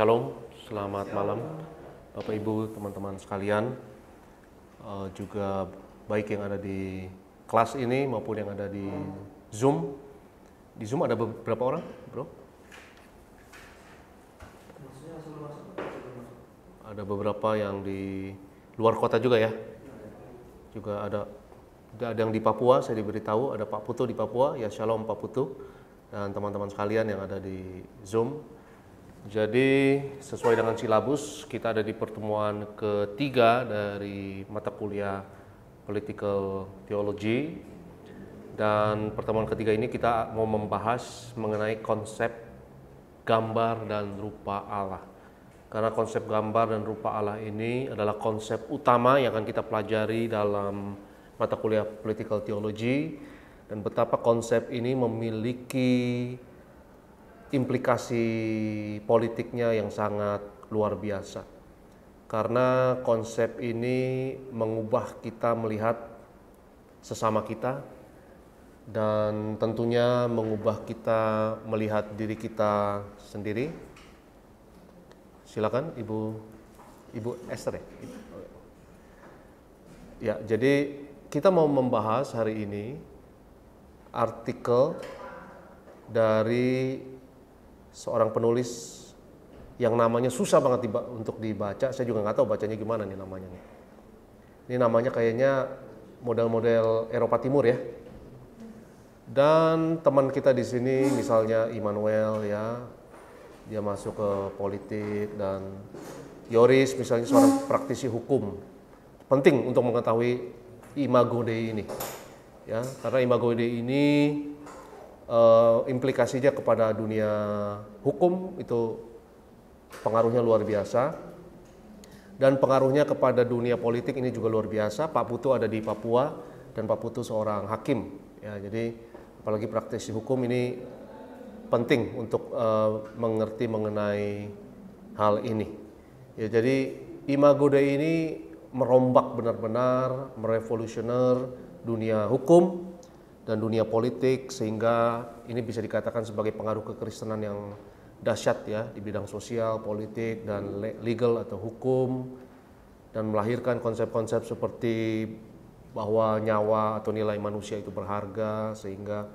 Shalom, selamat malam Bapak Ibu, teman-teman sekalian, juga baik yang ada di kelas ini maupun yang ada di Zoom. Di Zoom ada beberapa orang, bro? Ada beberapa yang di luar kota juga ya. Juga ada yang di Papua, saya diberitahu ada Pak Putu di Papua. Ya, Shalom Pak Putu dan teman-teman sekalian yang ada di Zoom. Jadi sesuai dengan silabus, kita ada di pertemuan ketiga dari mata kuliah Political Theology. Dan pertemuan ketiga ini kita mau membahas mengenai konsep gambar dan rupa Allah. Karena konsep gambar dan rupa Allah ini adalah konsep utama yang akan kita pelajari dalam mata kuliah Political Theology. Dan betapa konsep ini memiliki implikasi politiknya yang sangat luar biasa. Karena konsep ini mengubah kita melihat sesama kita dan tentunya mengubah kita melihat diri kita sendiri. Silakan Ibu Esther ya. Ya, jadi kita mau membahas hari ini artikel dari seorang penulis yang namanya susah banget untuk dibaca. Saya juga nggak tahu bacanya gimana nih namanya. Ini namanya kayaknya model-model Eropa Timur ya. Dan teman kita di sini misalnya Immanuel ya, dia masuk ke politik, dan Yoris misalnya seorang praktisi hukum. Penting untuk mengetahui Imago Dei ini. Ya, karena Imago Dei ini implikasinya kepada dunia hukum itu pengaruhnya luar biasa, dan pengaruhnya kepada dunia politik ini juga luar biasa. Pak Putu ada di Papua dan Pak Putu seorang hakim ya, jadi apalagi praktisi hukum ini penting untuk mengerti mengenai hal ini ya. Jadi Imago Dei ini merombak benar-benar, merevolusioner dunia hukum dan dunia politik, sehingga ini bisa dikatakan sebagai pengaruh kekristenan yang dahsyat ya di bidang sosial, politik, dan legal atau hukum, dan melahirkan konsep-konsep seperti bahwa nyawa atau nilai manusia itu berharga, sehingga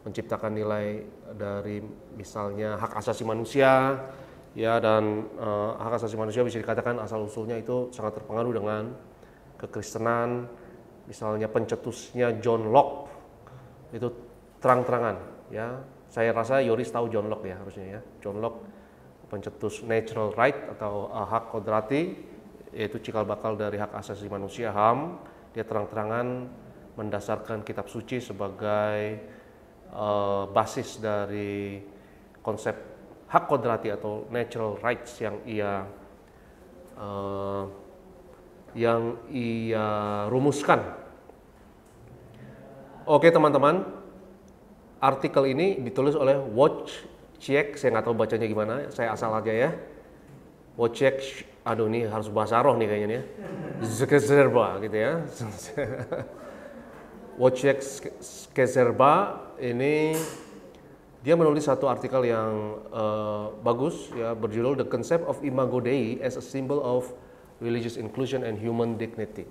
menciptakan nilai dari misalnya hak asasi manusia ya, dan hak asasi manusia bisa dikatakan asal-usulnya itu sangat terpengaruh dengan kekristenan. Misalnya pencetusnya John Locke itu terang-terangan ya. Saya rasa Yoris tahu John Locke ya harusnya ya. John Locke pencetus natural right atau hak kodrati, yaitu cikal bakal dari hak asasi manusia HAM. Dia terang-terangan mendasarkan kitab suci sebagai basis dari konsep hak kodrati atau natural rights yang ia rumuskan. Oke teman-teman, artikel ini ditulis oleh Wojciech, saya nggak tahu bacanya gimana, saya asal aja ya. Wojciech, aduh ini harus bahasa roh nih kayaknya nih ya. Skezerba gitu ya. Wojciech Skezerba ini dia menulis satu artikel yang bagus ya, berjudul The Concept of Imago Dei as a Symbol of Religious Inclusion and Human Dignity.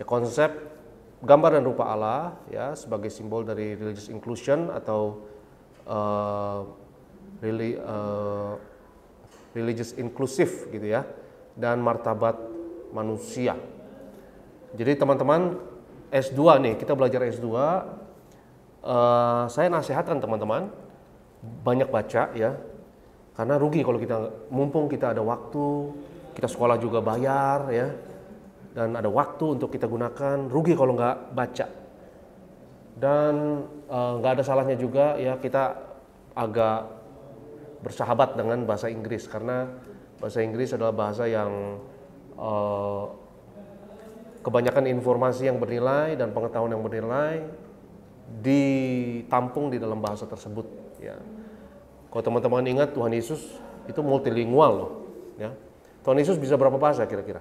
Ya, konsep gambar dan rupa Allah ya sebagai simbol dari religious inclusion atau religious inclusive gitu ya, dan martabat manusia. Jadi teman-teman S2 nih, kita belajar S2, saya nasihatkan teman-teman banyak baca ya, karena rugi kalau mumpung kita ada waktu, kita sekolah juga bayar ya, dan ada waktu untuk kita gunakan, rugi kalau nggak baca. Dan nggak ada salahnya juga ya kita agak bersahabat dengan bahasa Inggris, karena bahasa Inggris adalah bahasa yang kebanyakan informasi yang bernilai dan pengetahuan yang bernilai ditampung di dalam bahasa tersebut ya. Kalau teman-teman ingat, Tuhan Yesus itu multilingual loh ya. Tuhan Yesus bisa berapa bahasa kira-kira?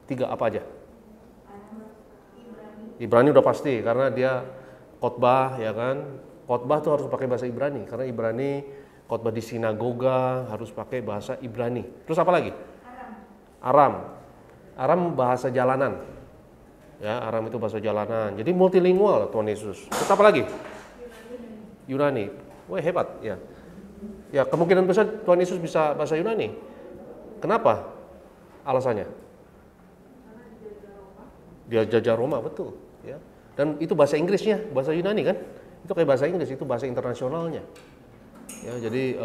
3 apa aja? Ibrani udah pasti, karena dia khotbah ya kan. Khotbah tuh harus pakai bahasa Ibrani, karena Ibrani khotbah di sinagoga harus pakai bahasa Ibrani. Terus apa lagi? Aram. Aram bahasa jalanan. Ya, Aram itu bahasa jalanan. Jadi multilingual Tuhan Yesus. Terus apa lagi? Yunani. Wah, hebat ya. Ya, kemungkinan besar Tuhan Yesus bisa bahasa Yunani. Kenapa? Alasannya? Dia jajah Roma, betul. Ya. Dan itu bahasa Inggrisnya, bahasa Yunani kan? Itu kayak bahasa Inggris, itu bahasa internasionalnya. Ya, jadi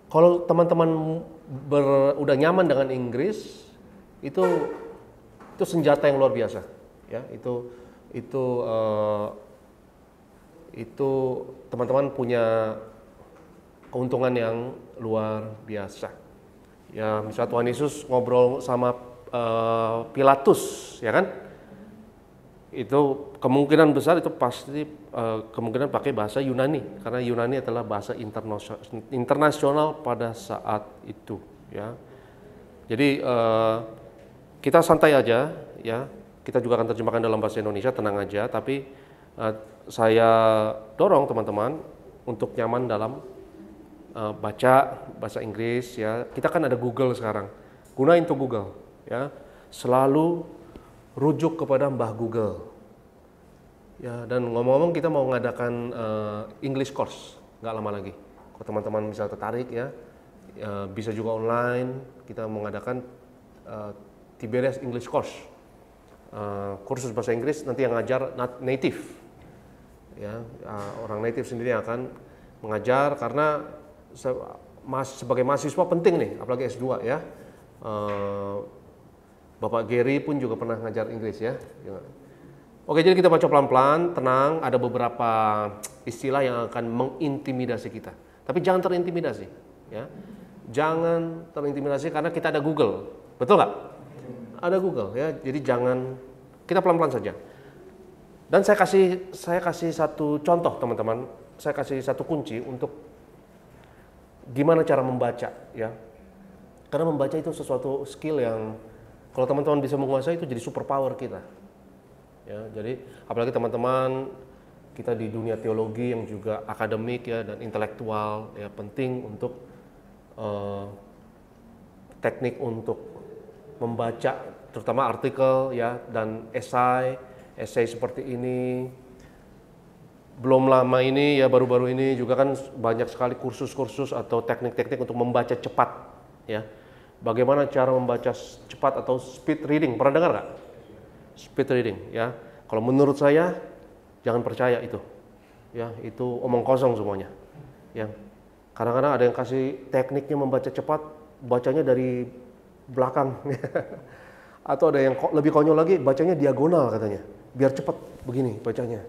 kalau teman-teman udah nyaman dengan Inggris, itu senjata yang luar biasa. Ya, itu teman-teman punya keuntungan yang luar biasa. Ya, misalnya Tuhan Yesus ngobrol sama Pilatus, ya kan? Itu kemungkinan besar itu pasti kemungkinan pakai bahasa Yunani, karena Yunani adalah bahasa internasional pada saat itu, ya. Jadi kita santai aja, ya. Kita juga akan terjemahkan dalam bahasa Indonesia, tenang aja. Tapi saya dorong teman-teman untuk nyaman dalam baca bahasa Inggris, ya. Kita kan ada Google sekarang, gunain tuh Google, ya. Selalu rujuk kepada Mbah Google. Ya, dan ngomong-ngomong kita mau mengadakan English course nggak lama lagi. Kalau teman-teman bisa tertarik ya, bisa juga online. Kita mau mengadakan Tiberias English course, kursus bahasa Inggris nanti yang ngajar native. Ya, orang native sendiri yang akan mengajar karena sebagai mahasiswa penting nih, apalagi S2 ya. Bapak Gary pun juga pernah ngajar Inggris ya. Oke, jadi kita baca pelan-pelan, tenang, ada beberapa istilah yang akan mengintimidasi kita. Tapi jangan terintimidasi, ya. Jangan terintimidasi karena kita ada Google. Betul nggak? Ada Google ya. Jadi jangan, kita pelan-pelan saja. Dan saya kasih satu contoh, teman-teman. Saya kasih satu kunci untuk gimana cara membaca, ya. Karena membaca itu sesuatu skill yang kalau teman-teman bisa menguasai itu jadi superpower kita. Ya, jadi apalagi teman-teman kita di dunia teologi yang juga akademik ya dan intelektual ya, penting untuk teknik untuk membaca terutama artikel ya dan esai seperti ini. Belum lama ini ya, baru-baru ini juga kan banyak sekali kursus-kursus atau teknik-teknik untuk membaca cepat ya. Bagaimana cara membaca cepat atau speed reading? Pernah dengar nggak? Speed reading, ya. Kalau menurut saya, jangan percaya itu. Ya, itu omong kosong semuanya. Ya. Kadang-kadang ada yang kasih tekniknya membaca cepat, bacanya dari belakang. Atau ada yang lebih konyol lagi, bacanya diagonal katanya. Biar cepat begini bacanya.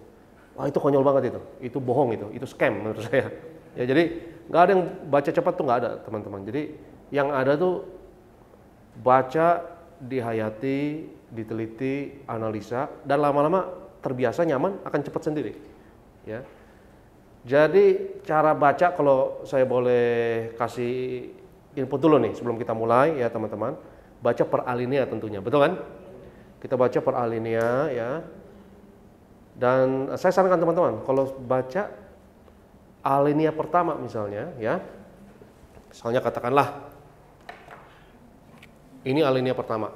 Wah, itu konyol banget itu. Itu bohong itu scam menurut saya. Ya, jadi nggak ada yang baca cepat tuh, nggak ada, teman-teman. Jadi yang ada tuh baca, dihayati, diteliti, analisa, dan lama-lama terbiasa, nyaman, akan cepat sendiri. Ya. Jadi cara baca, kalau saya boleh kasih input dulu nih sebelum kita mulai ya teman-teman, baca per alinea tentunya, betul kan? Kita baca per alinea ya. Dan saya sarankan teman-teman, kalau baca alinea pertama misalnya ya, misalnya katakanlah ini alinea pertama.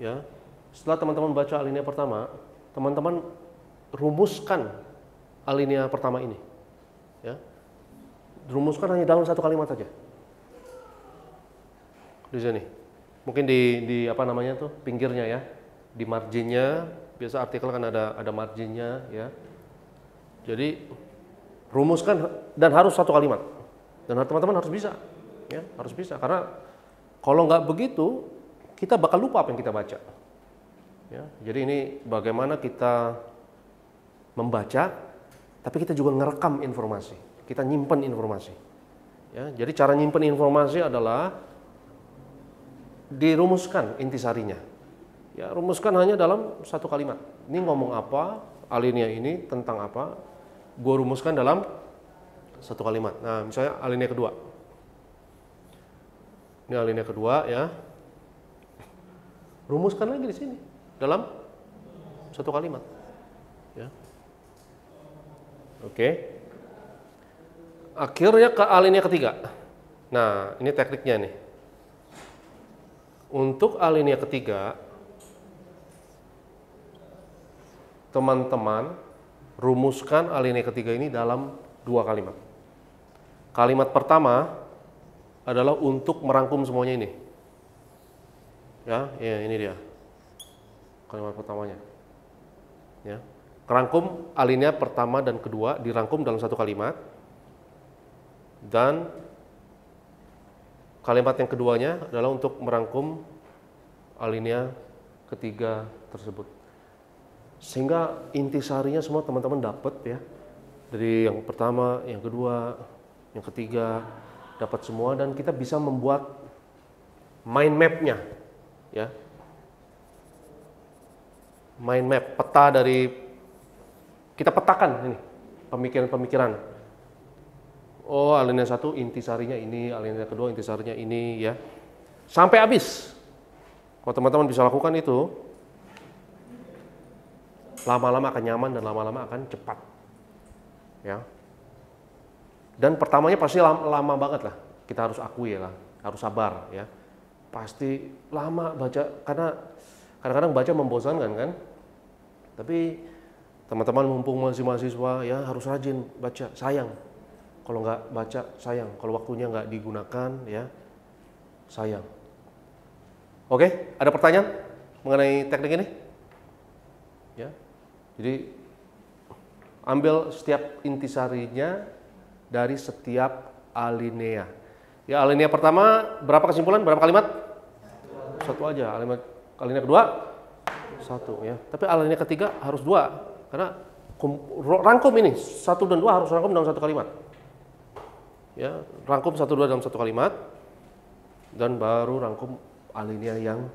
Ya. Setelah teman-teman baca alinea pertama, teman-teman rumuskan alinea pertama ini. Ya. Rumuskan hanya dalam satu kalimat saja. Di sini. Mungkin di apa namanya tuh, pinggirnya ya. Di marginnya, biasa artikel kan ada marginnya ya. Jadi rumuskan dan harus satu kalimat. Dan teman-teman harus bisa. Ya, harus bisa, karena kalau nggak begitu kita bakal lupa apa yang kita baca. Ya, jadi ini bagaimana kita membaca, tapi kita juga ngerekam informasi, kita nyimpen informasi. Ya, jadi cara nyimpen informasi adalah dirumuskan intisarinya. Ya, rumuskan hanya dalam satu kalimat. Ini ngomong apa, alinea ini tentang apa, gue rumuskan dalam satu kalimat. Nah, misalnya alinea kedua. Ini alinea kedua ya. Rumuskan lagi di sini dalam satu kalimat. Ya. Oke. Akhirnya ke alinea ketiga. Nah, ini tekniknya nih. Untuk alinea ketiga, teman-teman rumuskan alinea ketiga ini dalam 2 kalimat. Kalimat pertama adalah untuk merangkum semuanya ini. Ya, ini dia. Kalimat pertamanya. Ya. Rangkum alinea pertama dan kedua dirangkum dalam satu kalimat. Dan kalimat yang keduanya adalah untuk merangkum alinea ketiga tersebut. Sehingga intisarinya semua teman-teman dapat ya. Dari yang pertama, yang kedua, yang ketiga, dapat semua dan kita bisa membuat mind map-nya ya. Mind map, peta dari kita petakan ini pemikiran-pemikiran. Oh, alinea 1 intisarinya ini, alinea kedua intisarinya ini ya. Sampai habis. Kalau teman-teman bisa lakukan itu, lama-lama akan nyaman dan lama-lama akan cepat. Ya. Dan pertamanya pasti lama banget lah. Kita harus akui lah, harus sabar ya. Pasti lama baca karena kadang-kadang baca membosankan kan. Tapi teman-teman mumpung masih mahasiswa ya harus rajin baca, sayang. Kalau nggak baca sayang, kalau waktunya nggak digunakan ya sayang. Oke, ada pertanyaan mengenai teknik ini? Ya, jadi ambil setiap intisarinya dari setiap alinea. Ya, alinea pertama berapa kesimpulan, berapa kalimat? Satu aja. Alinea kedua satu ya. Tapi alinea ketiga harus 2 karena rangkum ini 1 dan 2 harus rangkum dalam satu kalimat. Ya, rangkum 1, 2 dalam satu kalimat dan baru rangkum alinea yang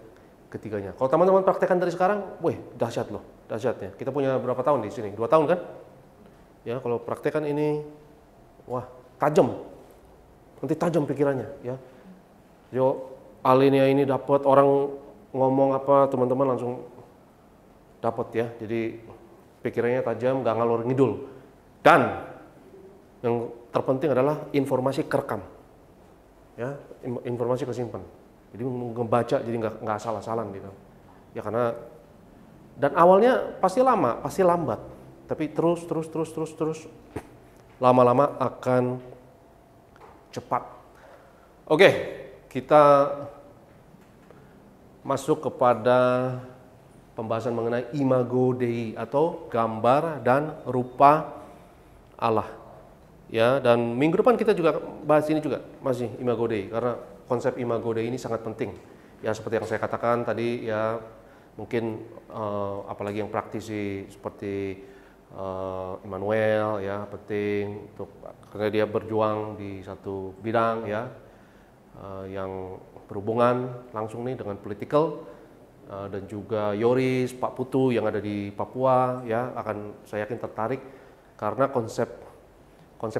ketiganya. Kalau teman-teman praktekkan dari sekarang, wih dahsyat loh, dahsyatnya. Kita punya berapa tahun di sini? 2 tahun kan? Ya, kalau praktekkan ini, wah tajam, nanti tajam pikirannya. Ya, yo alinea ini dapat orang ngomong apa, teman-teman langsung dapat ya. Jadi pikirannya tajam, nggak ngalor ngidul. Dan yang terpenting adalah informasi kerekam, ya, informasi kesimpan. Jadi membaca jadi nggak salah-salah gitu. Ya karena dan awalnya pasti lama, pasti lambat, tapi terus lama-lama akan cepat. Oke, kita masuk kepada pembahasan mengenai imago Dei atau gambar dan rupa Allah. Ya, dan minggu depan kita juga bahas ini juga masih imago Dei karena konsep imago Dei ini sangat penting. Ya seperti yang saya katakan tadi ya mungkin apalagi yang praktisi seperti Immanuel ya penting untuk karena dia berjuang di satu bidang ya yang berhubungan langsung nih dengan political dan juga Yoris, Pak Putu yang ada di Papua ya akan saya yakin tertarik karena konsep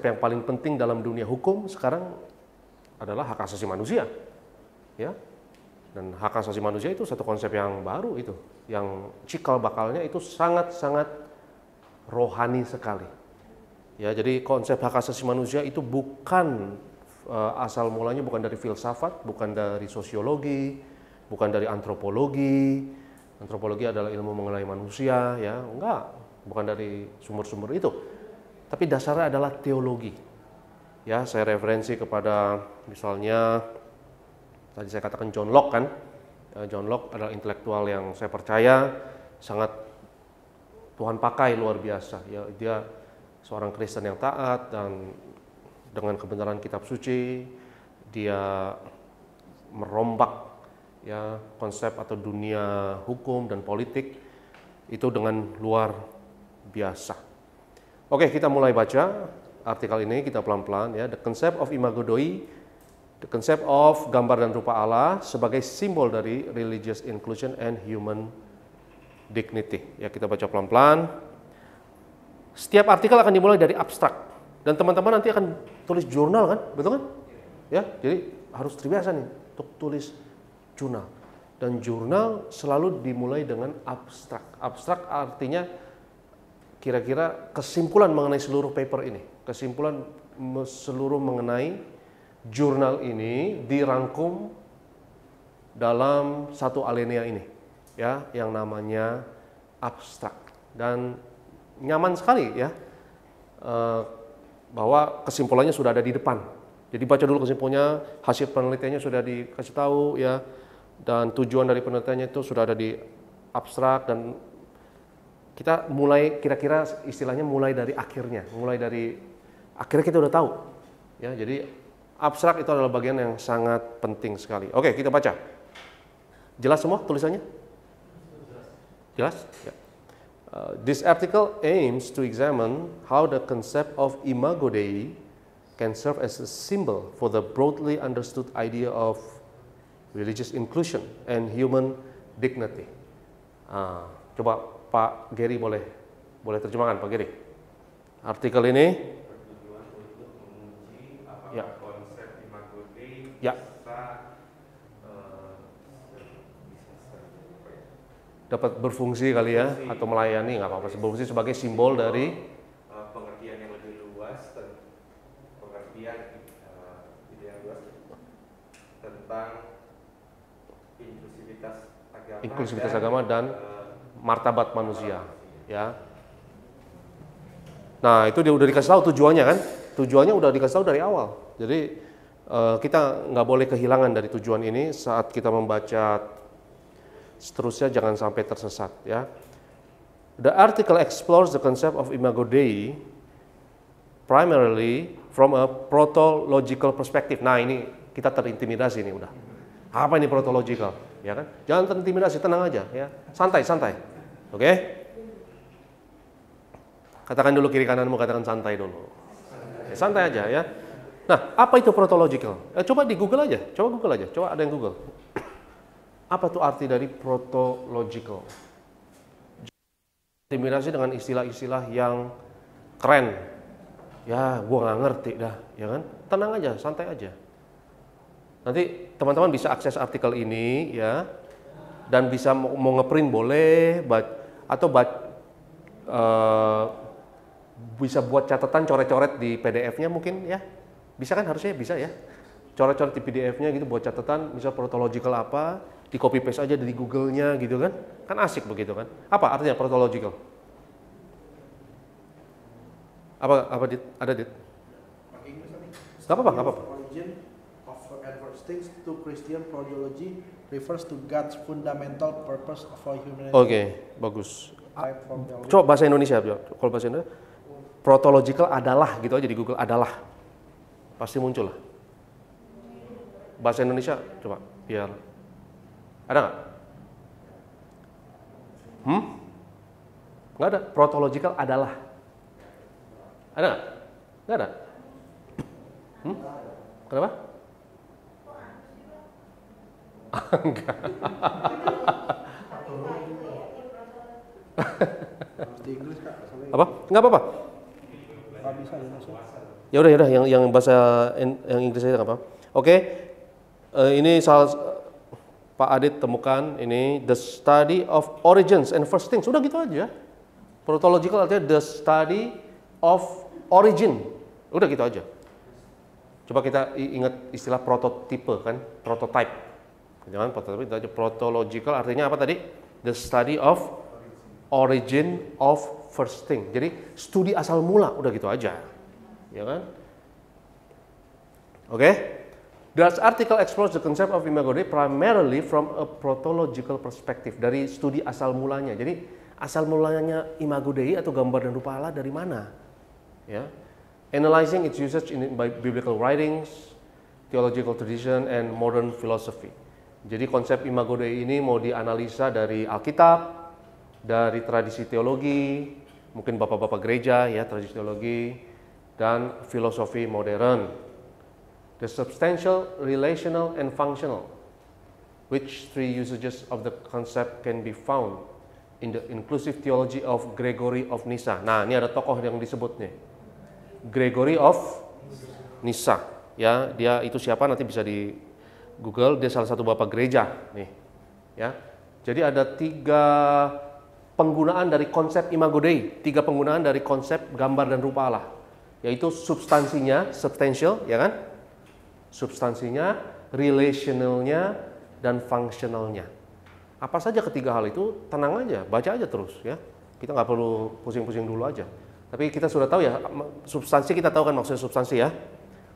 yang paling penting dalam dunia hukum sekarang adalah hak asasi manusia, ya. Dan hak asasi manusia itu satu konsep yang baru itu, yang cikal bakalnya itu sangat-sangat rohani sekali. Ya, jadi konsep hak asasi manusia itu bukan asal mulanya bukan dari filsafat, bukan dari sosiologi, bukan dari antropologi. Antropologi adalah ilmu mengenai manusia, ya, enggak, bukan dari sumber-sumber itu. Tapi dasarnya adalah teologi. Ya, saya referensi kepada misalnya tadi saya katakan John Locke kan. John Locke adalah intelektual yang saya percaya sangat Tuhan pakai luar biasa. Ya, dia seorang Kristen yang taat dan dengan kebenaran kitab suci dia merombak ya konsep atau dunia hukum dan politik itu dengan luar biasa. Oke, kita mulai baca artikel ini, kita pelan-pelan ya. The concept of imago Dei, the concept of gambar dan rupa Allah sebagai simbol dari religious inclusion and human dignity. Ya, kita baca pelan-pelan. Setiap artikel akan dimulai dari abstrak dan teman-teman nanti akan tulis jurnal kan, betul kan? Ya, jadi harus terbiasa nih untuk tulis jurnal. Dan jurnal selalu dimulai dengan abstrak. Abstrak artinya kira-kira kesimpulan mengenai seluruh paper ini, kesimpulan seluruh mengenai jurnal ini dirangkum dalam satu alinea ini, ya, yang namanya abstrak. Dan nyaman sekali ya, bahwa kesimpulannya sudah ada di depan. Jadi baca dulu kesimpulannya, hasil penelitiannya sudah dikasih tahu ya, dan tujuan dari penelitiannya itu sudah ada di abstrak, dan kita mulai kira-kira istilahnya mulai dari akhirnya, akhirnya kita udah tahu ya. Jadi abstrak itu adalah bagian yang sangat penting sekali. Oke, kita baca. Jelas semua tulisannya? Jelas? Ya. This article aims to examine how the concept of Imago Dei can serve as a symbol for the broadly understood idea of religious inclusion and human dignity. Coba Pak Gary boleh terjemahkan, Pak Gary. Artikel ini bertujuan untuk menguji apakah ya, konsep Imago Dei ya, dapat berfungsi kali ya, atau melayani, nggak apa-apa, berfungsi sebagai simbol dari pengertian yang lebih luas, pengertian yang luas tentang inklusivitas agama dan martabat manusia, ya. Nah, itu dia udah dikasih tahu tujuannya kan? Tujuannya udah dikasih tahu dari awal. Jadi kita nggak boleh kehilangan dari tujuan ini saat kita membaca. Seterusnya jangan sampai tersesat ya. The article explores the concept of Imago Dei primarily from a protological perspective. Nah, ini kita terintimidasi nih udah. Apa ini protological? Ya kan? Jangan terintimidasi, tenang aja ya. Santai. Oke? Katakan dulu kiri kananmu, katakan santai dulu. Ya, santai aja ya. Nah, apa itu protological? Coba di Google aja. Coba ada yang Google. Apa tuh arti dari protological? Intimidasi dengan istilah-istilah yang keren. Ya, gua nggak ngerti dah, ya kan? Tenang aja, santai aja. Nanti teman-teman bisa akses artikel ini ya, dan bisa mau ngeprint boleh, atau bisa buat catatan, coret-coret di PDF-nya mungkin ya. Bisa kan, harusnya bisa ya. Coret-coret di PDF-nya gitu buat catatan, misal protological apa, di copy paste aja dari Google-nya gitu kan. Kan asik begitu kan. Apa artinya protological? Apa Dit? Ada Dit? Gak apa-apa. Origin of adverse things to Christian protology refers to God's fundamental purpose for humanity. Oke, bagus. Coba bahasa Indonesia, kalau bahasa Indonesia, protological adalah gitu aja di Google, adalah. Pasti muncul lah. Bahasa Indonesia, coba biar ada nggak? Nggak ada. Protological adalah. Ada nggak? Nggak ada. Kenapa? Enggak. Apa? Nggak apa-apa. Ya udah, yang bahasa yang Inggris aja nggak apa. Oke. Ini Pak Adit temukan ini the study of origins and first things. Udah gitu aja. Protological artinya the study of origin. Udah gitu aja. Coba kita ingat istilah prototipe kan, prototype. Jangan prototipe itu aja. Protological artinya apa tadi? The study of origin of first thing. Jadi studi asal mula, udah gitu aja. Ya kan? Oke? The article explores the concept of Imago Dei primarily from a protological perspective, dari studi asal mulanya. Jadi asal mulanya Imago Dei atau gambar dan rupa Allah dari mana? Ya. Analyzing its usage in biblical writings, theological tradition, and modern philosophy. Jadi konsep Imago Dei ini mau dianalisa dari Alkitab, dari tradisi teologi, mungkin bapak-bapak gereja ya, tradisi teologi, dan filosofi modern. The substantial, relational, and functional, which three usages of the concept can be found in the inclusive theology of Gregory of Nyssa. Nah, ini ada tokoh yang disebut nih, Gregory of Nyssa. Ya, dia itu siapa? Nanti bisa di Google. Dia salah satu bapak gereja nih. Ya, jadi ada 3 penggunaan dari konsep Imago Dei, 3 penggunaan dari konsep gambar dan rupa Allah, yaitu substansinya, substantial, ya kan? Substansinya, relationalnya, dan functionalnya. Apa saja ketiga hal itu, tenang aja, baca aja terus ya. Kita nggak perlu pusing-pusing dulu aja. Tapi kita sudah tahu ya, substansi kita tahu kan maksudnya substansi ya.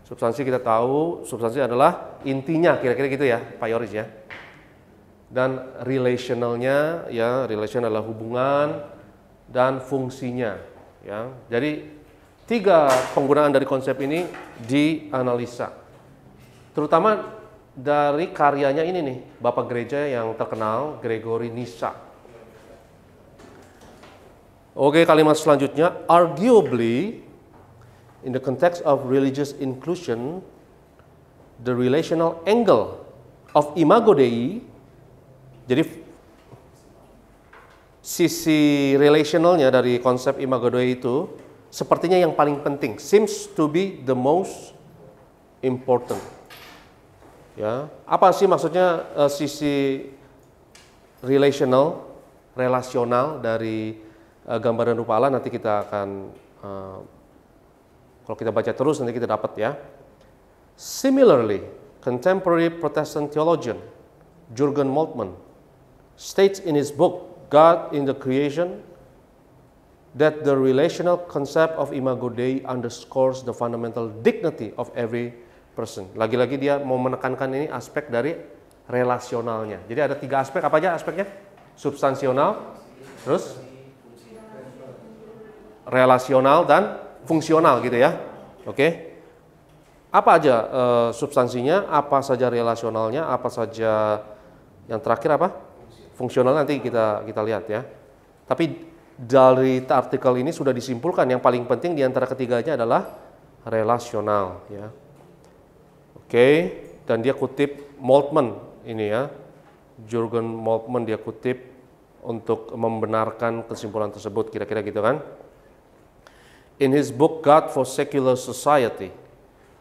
Substansi kita tahu, substansi adalah intinya, kira-kira gitu ya, Pak Yoris ya. Dan relationalnya, ya, relation adalah hubungan dan fungsinya, ya. Jadi 3 penggunaan dari konsep ini dianalisa, terutama dari karyanya ini nih, Bapak Gereja yang terkenal, Gregory Nyssa. Oke, kalimat selanjutnya, arguably in the context of religious inclusion, the relational angle of Imago Dei, jadi sisi relationalnya dari konsep Imago Dei itu sepertinya yang paling penting, seems to be the most important. Ya, apa sih maksudnya sisi relasional dari gambar dan rupa Allah? Nanti kita akan kalau kita baca terus nanti kita dapat ya. Similarly, contemporary Protestant theologian Jürgen Moltmann states in his book God in the Creation that the relational concept of Imago Dei underscores the fundamental dignity of every person. Lagi-lagi dia mau menekankan ini aspek dari relasionalnya. Jadi ada 3 aspek, apa aja aspeknya? Substansional, terus relasional dan fungsional gitu ya. Oke. Apa aja substansinya, apa saja relasionalnya, apa saja yang terakhir apa? Fungsional, nanti kita lihat ya. Tapi dari artikel ini sudah disimpulkan yang paling penting di antara ketiganya adalah relasional ya. Oke, dan dia kutip Moltmann ini ya. Jürgen Moltmann dia kutip untuk membenarkan kesimpulan tersebut, kira-kira gitu kan. In his book God for Secular Society,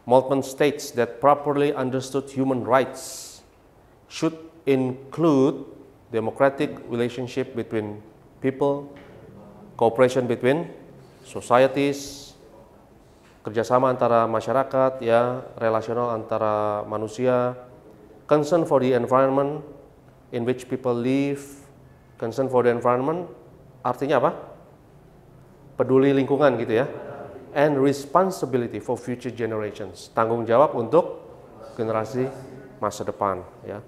Moltmann states that properly understood human rights should include democratic relationship between people, cooperation between societies, kerjasama antara masyarakat, ya, relasional antara manusia, concern for the environment in which people live. Concern for the environment artinya apa? Peduli lingkungan gitu ya. And responsibility for future generations. Tanggung jawab untuk generasi masa depan ya.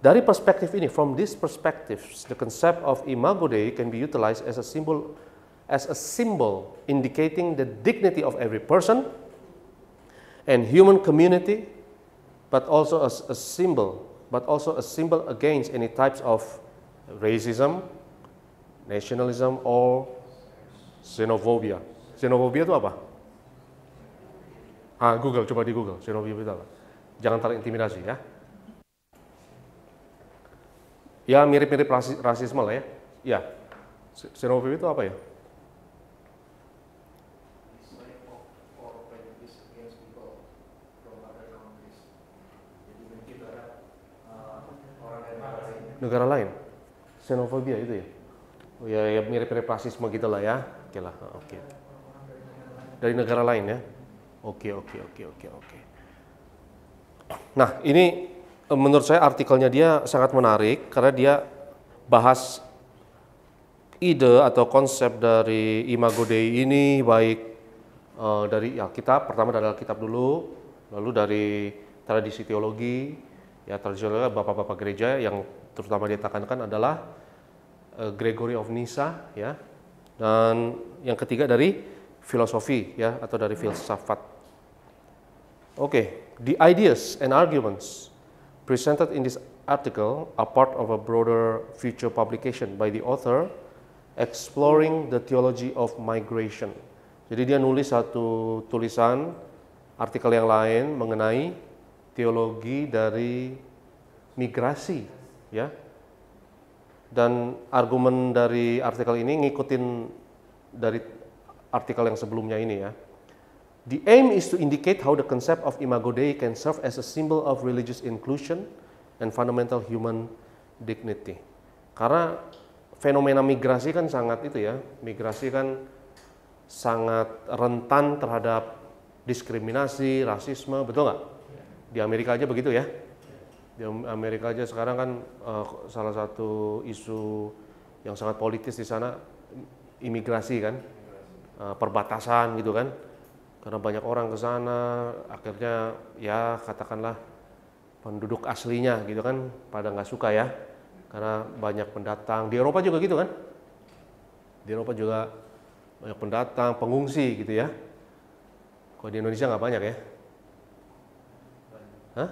Dari perspektif ini, from this perspective, the concept of Imago Dei can be utilized as a symbol indicating the dignity of every person and human community, but also a symbol against any types of racism, nationalism, or xenophobia. Xenophobia itu apa? Google, coba di Google. Xenophobia itu apa? Jangan terintimidasi ya. Ya mirip-mirip rasisme lah ya. Ya, xenophobia itu apa ya? Negara lain, xenofobia itu ya. Oh ya, mirip-mirip rasisme gitu lah ya. Oke lah, oke. Dari negara lain ya. Oke. Nah, ini menurut saya artikelnya dia sangat menarik karena dia bahas ide atau konsep dari Imago Dei ini, baik dari Alkitab, pertama dari Alkitab dulu, lalu dari tradisi teologi, ya tradisi teologi bapak-bapak gereja yang terutama dia tekankan adalah Gregory of Nyssa ya, dan yang ketiga dari filosofi ya atau dari filsafat. Oke, the ideas and arguments presented in this article are part of a broader future publication by the author exploring the theology of migration. Jadi dia nulis satu tulisan artikel yang lain mengenai teologi dari migrasi ya. Dan argumen dari artikel ini ngikutin dari artikel yang sebelumnya ini ya. The aim is to indicate how the concept of Imago Dei can serve as a symbol of religious inclusion and fundamental human dignity. Karena fenomena migrasi kan sangat itu ya, migrasi kan sangat rentan terhadap diskriminasi, rasisme, betul nggak? Di Amerika aja begitu ya. Di Amerika aja sekarang kan salah satu isu yang sangat politis di sana imigrasi kan, perbatasan gitu kan. Karena banyak orang ke sana, akhirnya ya katakanlah penduduk aslinya gitu kan pada nggak suka ya, karena banyak pendatang. Di Eropa juga gitu kan, di Eropa juga banyak pendatang, pengungsi gitu ya. Kalau di Indonesia nggak banyak ya? Hah?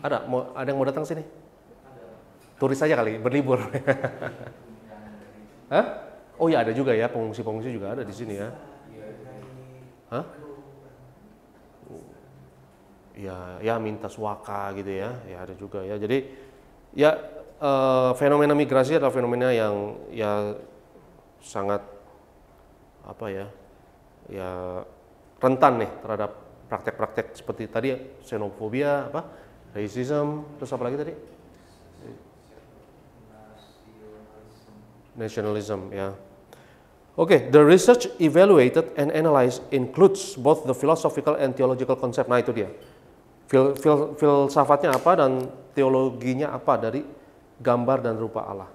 Ada yang mau datang sini? Turis saja kali, berlibur. Hah? Oh ya ada juga ya, pengungsi-pengungsi juga ada di sini ya. Hah? Ya minta suaka gitu ya ada juga ya. Jadi ya fenomena migrasi adalah fenomena yang ya sangat apa ya rentan nih terhadap praktek-praktek seperti tadi xenofobia, racism, terus apa lagi tadi? Nationalism ya. Okay, the research evaluated and analyzed includes both the philosophical and theological concept. Nah itu dia. Filsafatnya apa dan teologinya apa dari gambar dan rupa Allah.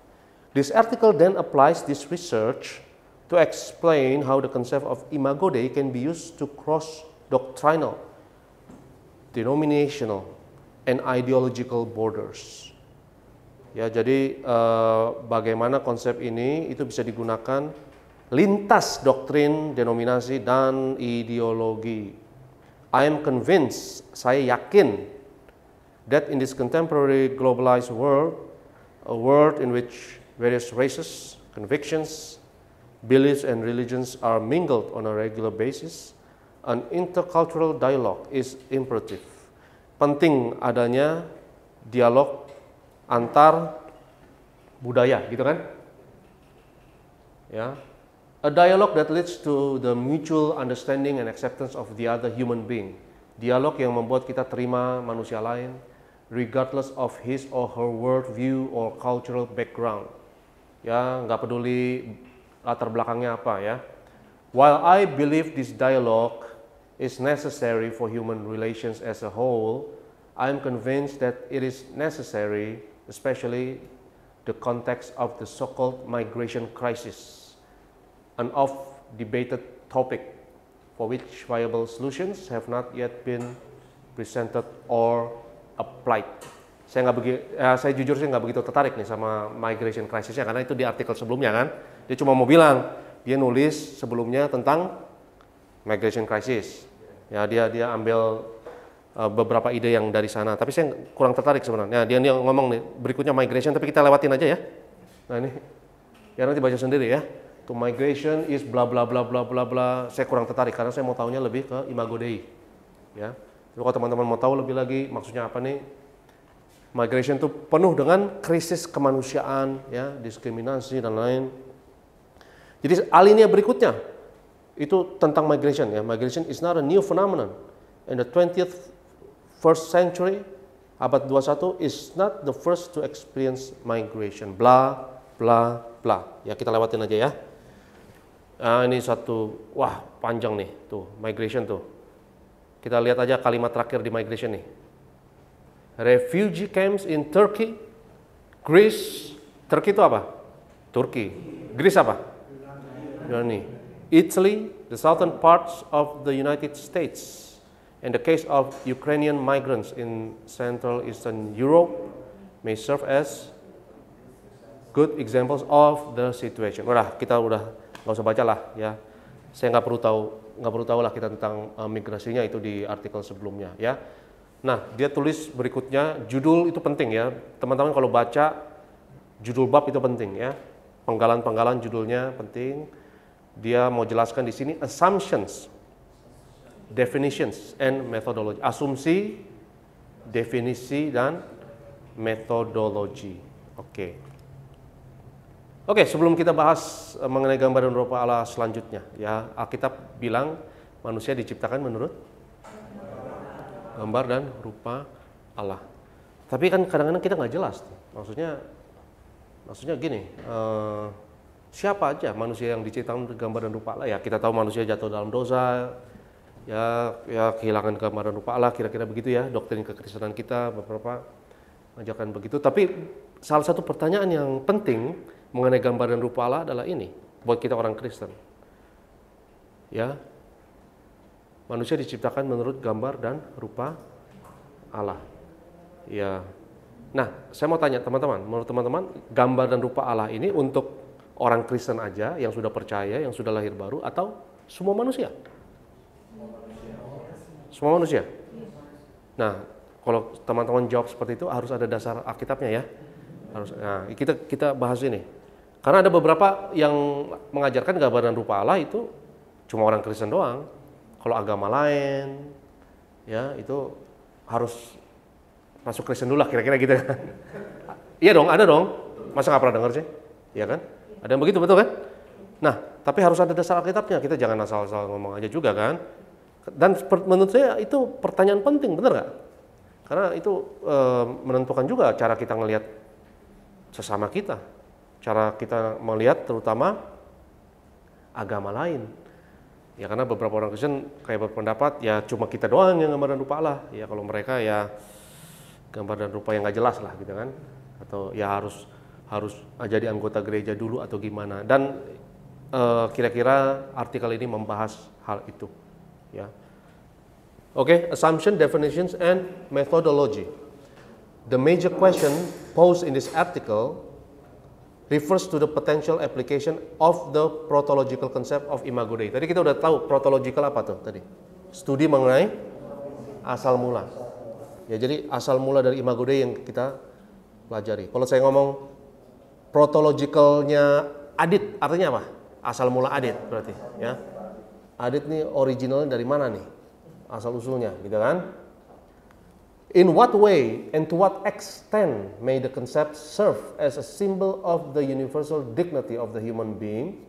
This article then applies this research to explain how the concept of Imago Dei can be used to cross doctrinal, denominational, and ideological borders. Ya, jadi bagaimana konsep ini itu bisa digunakan lintas doktrin, denominasi, dan ideologi. I am convinced, saya yakin, that in this contemporary globalized world, a world in which various races, convictions, beliefs, and religions are mingled on a regular basis, an intercultural dialogue is imperative. Penting adanya dialog antar budaya, gitu kan? Ya. A dialogue that leads to the mutual understanding and acceptance of the other human being. Dialog yang membuat kita terima manusia lain, regardless of his or her worldview or cultural background. Ya, nggak peduli latar belakangnya apa ya. While I believe this dialogue is necessary for human relations as a whole, I am convinced that it is necessary, especially the context of the so-called migration crisis. An oft-debated topic for which viable solutions have not yet been presented or applied. Saya jujur nggak begitu tertarik nih sama migration crisisnya karena itu di artikel sebelumnya kan. Dia cuma mau bilang, dia nulis sebelumnya tentang migration crisis. Ya dia ambil beberapa ide yang dari sana. Tapi saya kurang tertarik sebenarnya. Dia ngomong nih berikutnya migration, tapi kita lewatin aja ya. Nah ini, ya nanti baca sendiri ya. To migration is bla bla bla bla bla bla. Saya kurang tertarik karena saya mau tahunya lebih ke Imago Dei. Ya. Jadi kalau teman-teman mau tahu lebih lagi maksudnya apa nih? Migration itu penuh dengan krisis kemanusiaan, ya, diskriminasi dan lain. Jadi alinea berikutnya itu tentang migration ya. Migration is not a new phenomenon. In the 20th first century, abad 21 is not the first to experience migration. Bla bla bla. Ya kita lewatin aja ya. Ini satu, wah panjang nih, tuh migration tuh. Kita lihat aja kalimat terakhir di migration nih. Refugee camps in Turkey, Greece. Turkey itu apa? Turki. Greece apa? Yunani. Italy, the southern parts of the United States. In the case of Ukrainian migrants in Central Eastern Europe, may serve as good examples of the situation. Kita udah nggak usah baca lah ya. Saya nggak perlu tahu lah kita tentang migrasinya itu di artikel sebelumnya ya. Nah dia tulis berikutnya judul itu penting ya teman-teman, kalau baca judul bab itu penting ya. Penggalan judulnya penting. Dia mau jelaskan di sini assumptions, definitions, and methodology. Asumsi, definisi, dan metodologi. Oke, sebelum kita bahas mengenai gambar dan rupa Allah selanjutnya, ya Alkitab bilang manusia diciptakan menurut gambar dan rupa Allah. Tapi kan kadang-kadang kita nggak jelas, maksudnya Maksudnya gini, siapa aja manusia yang diciptakan gambar dan rupa Allah? Ya kita tahu manusia jatuh dalam dosa, ya kehilangan gambar dan rupa Allah, kira-kira begitu ya doktrin kekristenan kita beberapa ajakan begitu. Tapi salah satu pertanyaan yang penting mengenai gambar dan rupa Allah adalah ini buat kita orang Kristen. Ya, manusia diciptakan menurut gambar dan rupa Allah. Ya. Nah, saya mau tanya teman-teman, menurut teman-teman, gambar dan rupa Allah ini untuk orang Kristen aja yang sudah percaya, yang sudah lahir baru, atau semua manusia? Semua manusia. Nah, kalau teman-teman jawab seperti itu harus ada dasar Alkitabnya ya. Harus. Nah, kita bahas ini. Karena ada beberapa yang mengajarkan gambar dan rupa Allah itu cuma orang Kristen doang. Kalau agama lain, ya itu harus masuk Kristen dulu lah kira-kira gitu. Iya dong, ada dong. Masa nggak pernah dengar sih? Iya kan? Ada yang begitu, betul kan? Nah, tapi harus ada dasar Alkitabnya. Kita jangan asal-asal ngomong aja juga kan? Dan menurut saya itu pertanyaan penting, benar nggak? Karena itu menentukan juga cara kita ngelihat sesama kita. Cara kita melihat terutama agama lain. Ya karena beberapa orang Kristen kayak berpendapat ya cuma kita doang yang gambar dan rupa Allah. Ya kalau mereka ya gambar dan rupa yang nggak jelas lah gitu kan, atau ya harus jadi anggota gereja dulu atau gimana. Dan kira-kira artikel ini membahas hal itu ya. Oke, assumption, definitions, and methodology. The major question posed in this article refers to the potential application of the protological concept of Imago Dei. Tadi kita udah tahu protological apa tuh tadi? Studi mengenai asal mula. Ya, jadi asal mula dari Imago Dei yang kita pelajari. Kalau saya ngomong protologicalnya Adit, artinya apa? Asal mula Adit berarti. Ya, Adit nih originalnya dari mana nih? Asal usulnya, gitu kan? In what way and to what extent may the concept serve as a symbol of the universal dignity of the human being,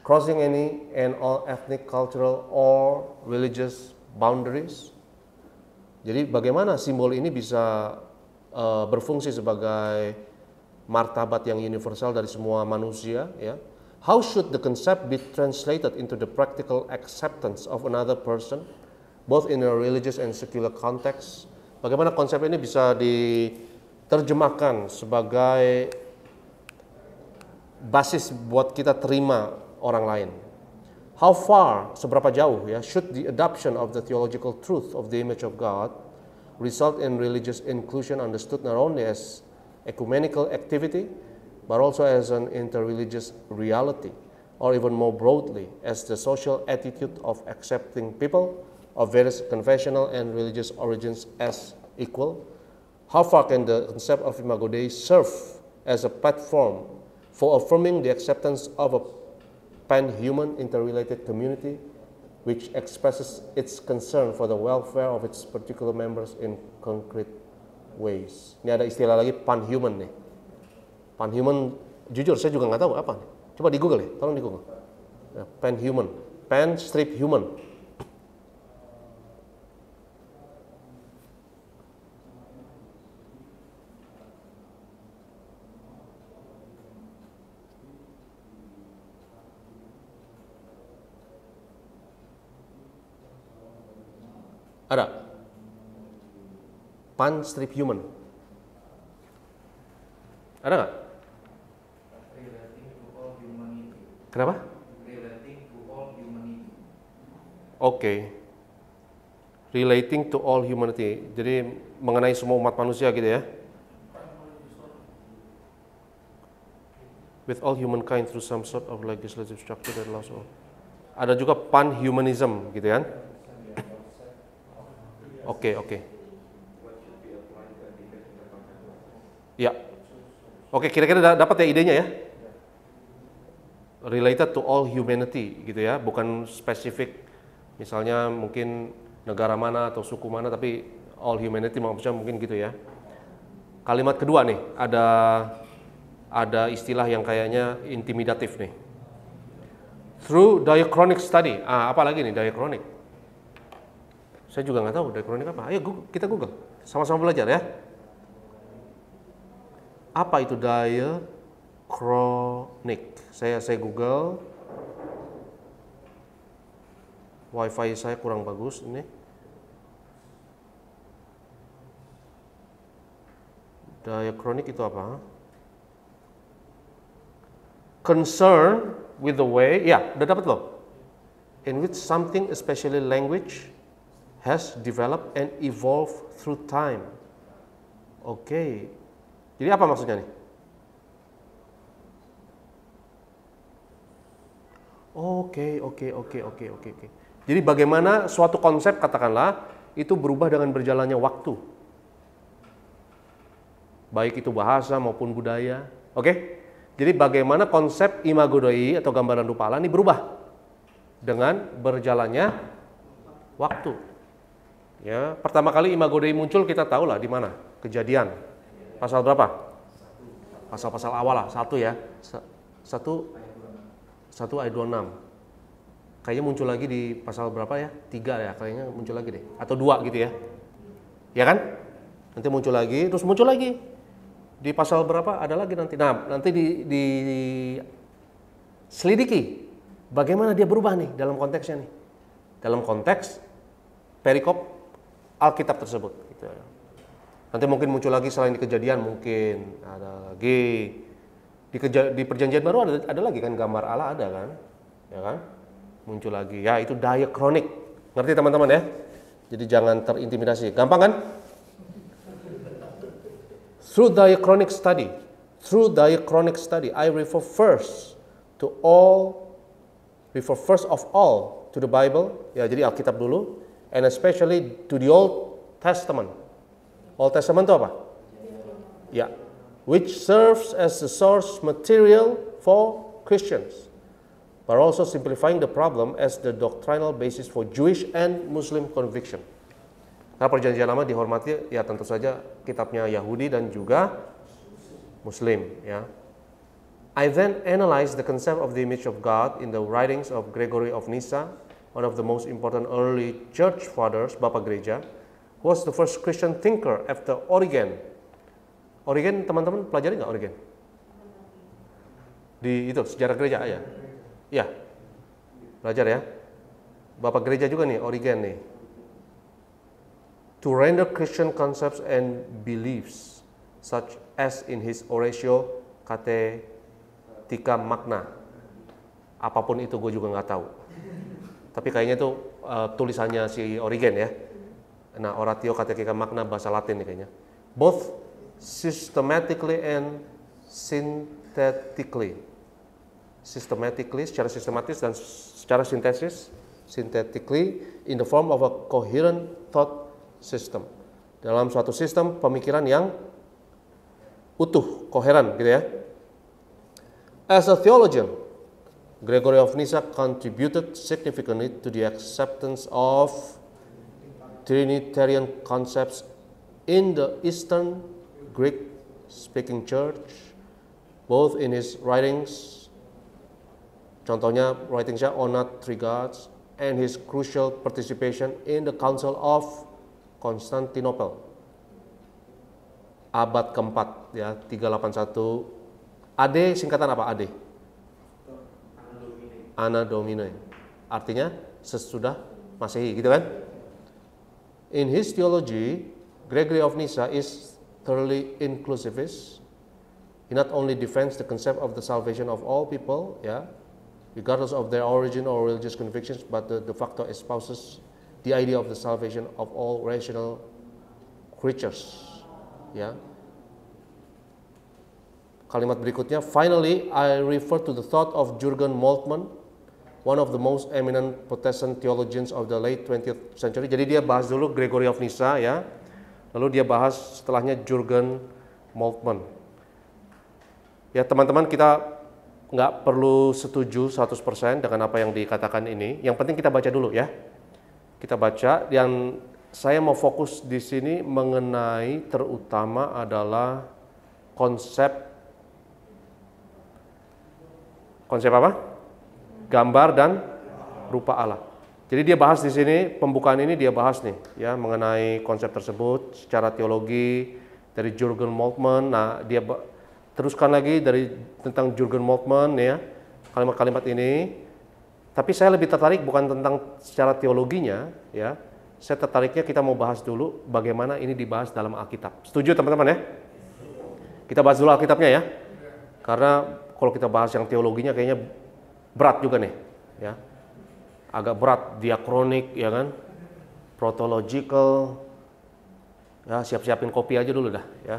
crossing any and all ethnic, cultural, or religious boundaries? Jadi bagaimana simbol ini bisa berfungsi sebagai martabat yang universal dari semua manusia? Ya. How should the concept be translated into the practical acceptance of another person, both in a religious and secular context? Bagaimana konsep ini bisa diterjemahkan sebagai basis buat kita terima orang lain? How far, seberapa jauh ya, should the adoption of the theological truth of the image of God result in religious inclusion understood not only as ecumenical activity, but also as an interreligious reality, or even more broadly, as the social attitude of accepting people of various confessional and religious origins as equal? How far can the concept of Imago Dei serve as a platform for affirming the acceptance of a pan-human interrelated community which expresses its concern for the welfare of its particular members in concrete ways? Ini ada istilah lagi pan-human nih. Pan-human, jujur saya juga nggak tahu apa. Coba di Google ya, tolong di Google. Ya, pan-human, pan-human. Ada pan-human. Ada nggak? Kenapa? Oke. Relating to all humanity. Jadi mengenai semua umat manusia gitu ya. With all humankind through some sort of legislative structure that allows all. Ada juga pan-humanism gitu kan. Oke. Ya. Oke, kira-kira dapat ya idenya ya? Related to all humanity gitu ya, bukan spesifik misalnya mungkin negara mana atau suku mana, tapi all humanity maksudnya mungkin gitu ya. Kalimat kedua nih, ada istilah yang kayaknya intimidatif nih. Through diachronic study. Apa lagi nih diachronic? Saya juga nggak tahu diachronic apa. Ayo kita Google, sama-sama belajar ya. Apa itu diachronic? Saya Google. Wifi saya kurang bagus ini. Diachronic itu apa? Concern with the way, ya, udah dapat loh. In which something, especially language, has developed and evolved through time. Oke. Jadi apa maksudnya nih? Oke. Jadi bagaimana suatu konsep, katakanlah, itu berubah dengan berjalannya waktu. Baik itu bahasa maupun budaya. Oke? Jadi bagaimana konsep imago Dei atau gambaran rupa Allah ini berubah dengan berjalannya waktu. Ya, pertama kali imago Dei muncul kita tahu lah di mana? Kejadian. Pasal berapa? Pasal-pasal awal lah, 1 ya. 1 ayat 26. Kayaknya muncul lagi di pasal berapa ya? 3 ya, kayaknya muncul lagi deh. Atau 2 gitu ya. Ya kan? Nanti muncul lagi, terus muncul lagi. Di pasal berapa ada lagi nanti. Nah, nanti di selidiki bagaimana dia berubah nih dalam konteksnya nih. Dalam konteks perikop Alkitab tersebut gitu. Nanti mungkin muncul lagi selain di Kejadian, mungkin ada lagi di Perjanjian Baru ada lagi kan, gambar Allah ada kan? Ya kan? Muncul lagi. Ya, itu diachronic. Ngerti teman-teman ya? Jadi jangan terintimidasi. Gampang kan? Through diachronic study, I refer first of all to the Bible, ya jadi Alkitab dulu, and especially to the Old Testament. Old Testament itu apa? Ya, which serves as the source material for Christians, but also simplifying the problem as the doctrinal basis for Jewish and Muslim conviction. Nah, Perjanjian Lama dihormati ya tentu saja kitabnya Yahudi dan juga Muslim ya. I then analyzed the concept of the image of God in the writings of Gregory of Nyssa, one of the most important early church fathers, Bapak Gereja, who was the first Christian thinker after Origen. Origen teman-teman pelajari nggak Origen? Di itu sejarah gereja ya? Ya, belajar ya. Bapak Gereja juga nih Origen nih. To render Christian concepts and beliefs, such as in his Oratio Cathetica Magna. Apapun itu gue juga nggak tahu. Tapi kayaknya itu tulisannya si Origen ya. Nah, Oratio Cathetica Magna bahasa Latin nih kayaknya. Both systematically and synthetically. Secara sistematis dan secara synthetically in the form of a coherent thought system, dalam suatu sistem pemikiran yang utuh, koheren gitu ya. As a theologian, Gregory of Nyssa contributed significantly to the acceptance of Trinitarian concepts in the Eastern Greek-speaking church, both in his writings, contohnya writingsnya On Three Gods, and his crucial participation in the Council of Konstantinopel abad keempat ya, 381. AD singkatan apa AD? Anno Domini. Artinya sesudah Masehi gitu kan? In his theology, Gregory of Nyssa is thoroughly inclusivist. He not only defends the concept of the salvation of all people, ya, regardless of their origin or religious convictions, but de facto espouses the idea of the salvation of all rational creatures. Ya. Kalimat berikutnya, finally I refer to the thought of Jürgen Moltmann, one of the most eminent Protestant theologians of the late 20th century. Jadi dia bahas dulu Gregory of Nyssa ya. Lalu dia bahas setelahnya Jürgen Moltmann. Ya, teman-teman, kita nggak perlu setuju 100% dengan apa yang dikatakan ini. Yang penting kita baca dulu ya. Kita baca, yang saya mau fokus di sini mengenai terutama adalah konsep apa? Gambar dan rupa Allah. Jadi dia bahas di sini, pembukaan ini dia bahas nih ya mengenai konsep tersebut secara teologi dari Jürgen Moltmann. Nah, dia teruskan lagi dari tentang Jürgen Moltmann ya, kalimat-kalimat ini. Tapi saya lebih tertarik bukan tentang secara teologinya ya. Saya tertariknya kita mau bahas dulu bagaimana ini dibahas dalam Alkitab. Setuju teman-teman ya? Kita bahas dulu Alkitabnya ya. Karena kalau kita bahas yang teologinya kayaknya berat juga nih ya. Agak berat, diakronik ya kan. Protological. Ya, siap-siapin kopi aja dulu dah ya.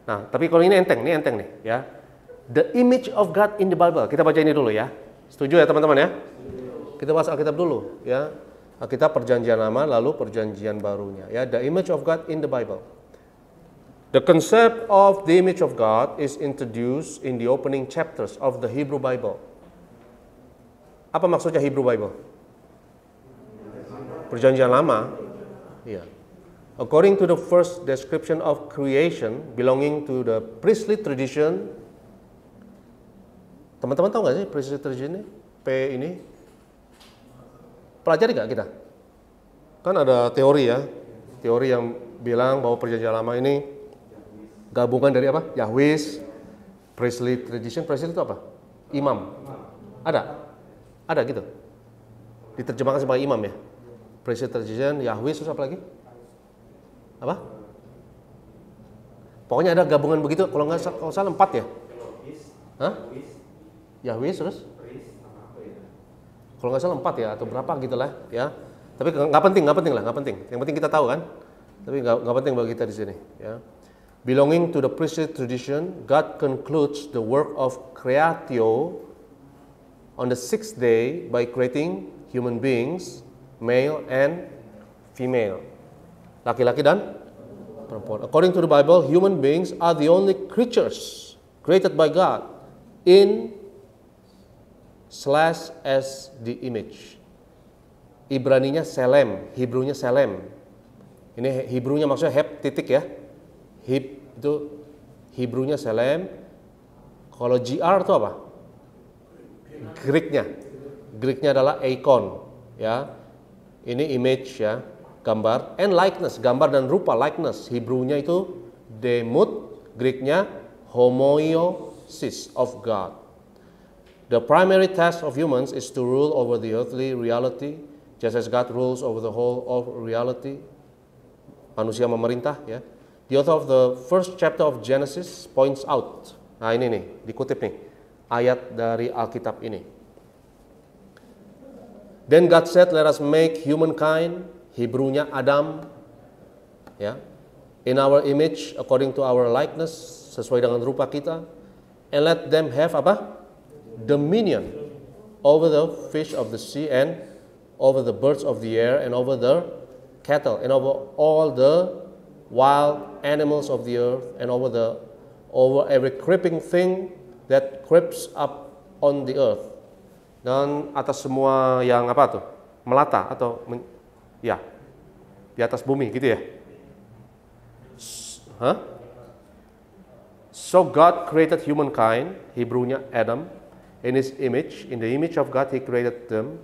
Nah, tapi kalau ini enteng nih ya. The image of God in the Bible. Kita baca ini dulu ya. Setuju ya teman-teman ya? Kita bahas Alkitab dulu ya. Alkitab Perjanjian Lama lalu Perjanjian Barunya ya. The image of God in the Bible. The concept of the image of God is introduced in the opening chapters of the Hebrew Bible. Apa maksudnya Hebrew Bible? Perjanjian Lama. Iya. According to the first description of creation belonging to the priestly tradition. Teman-teman tahu nggak sih priestly tradition ini? P ini? Pelajari nggak kita? Kan ada teori ya. Teori yang bilang bahwa Perjanjian Lama ini gabungan dari apa? Yahwist, priestly tradition. Priestly itu apa? Imam. Ada? Ada gitu? Diterjemahkan sebagai imam ya? Priestly tradition, Yahwist, terus apa lagi? Apa? Pokoknya ada gabungan begitu. Kalau nggak salah 4 ya? Hah? Yahwist terus? Kalau nggak salah 4 ya atau berapa gitulah ya. Tapi nggak penting lah, nggak penting. Yang penting kita tahu kan. Tapi nggak penting bagi kita di sini ya. Belonging to the priestly tradition, God concludes the work of creatio on the 6th day by creating human beings, male and female. Laki-laki dan perempuan. According to the Bible, human beings are the only creatures created by God in / as the image. Ibraninya selem, Hebrunya selem. Ini Hebrunya maksudnya heb titik ya. Itu Hebrunya selem. Kalau GR itu apa? Greeknya adalah eikon ya. Ini image ya. Gambar, and likeness, gambar dan rupa, likeness. Hebrunya itu demut, Greeknya homoiosis of God. The primary task of humans is to rule over the earthly reality, just as God rules over the whole of reality. Manusia memerintah ya. The author of the first chapter of Genesis points out. Nah ini nih, dikutip nih, ayat dari Alkitab ini. Then God said, let us make humankind, Hebrunya Adam ya, in our image according to our likeness, sesuai dengan rupa kita, and let them have apa? Dominion over the fish of the sea and over the birds of the air and over the cattle and over all the wild animals of the earth and over every creeping thing that creeps up on the earth. Dan atas semua yang apa tuh? Melata atau ya, di atas bumi gitu ya. So God created humankind, Hebrunya Adam, in his image. In the image of God he created them,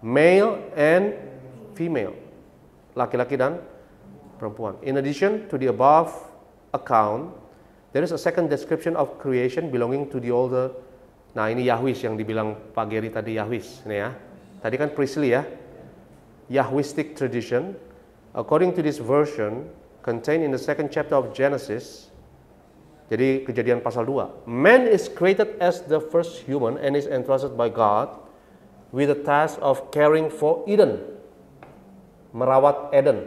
male and female, laki-laki dan perempuan. In addition to the above account, there is a second description of creation belonging to the older. Nah ini Yahwist yang dibilang Pak Geri tadi, Yahwist ini ya. Tadi kan priestly ya. Yahwistic tradition, according to this version, contained in the second chapter of Genesis. Jadi Kejadian pasal 2. Man is created as the first human and is entrusted by God with the task of caring for Eden, merawat Eden,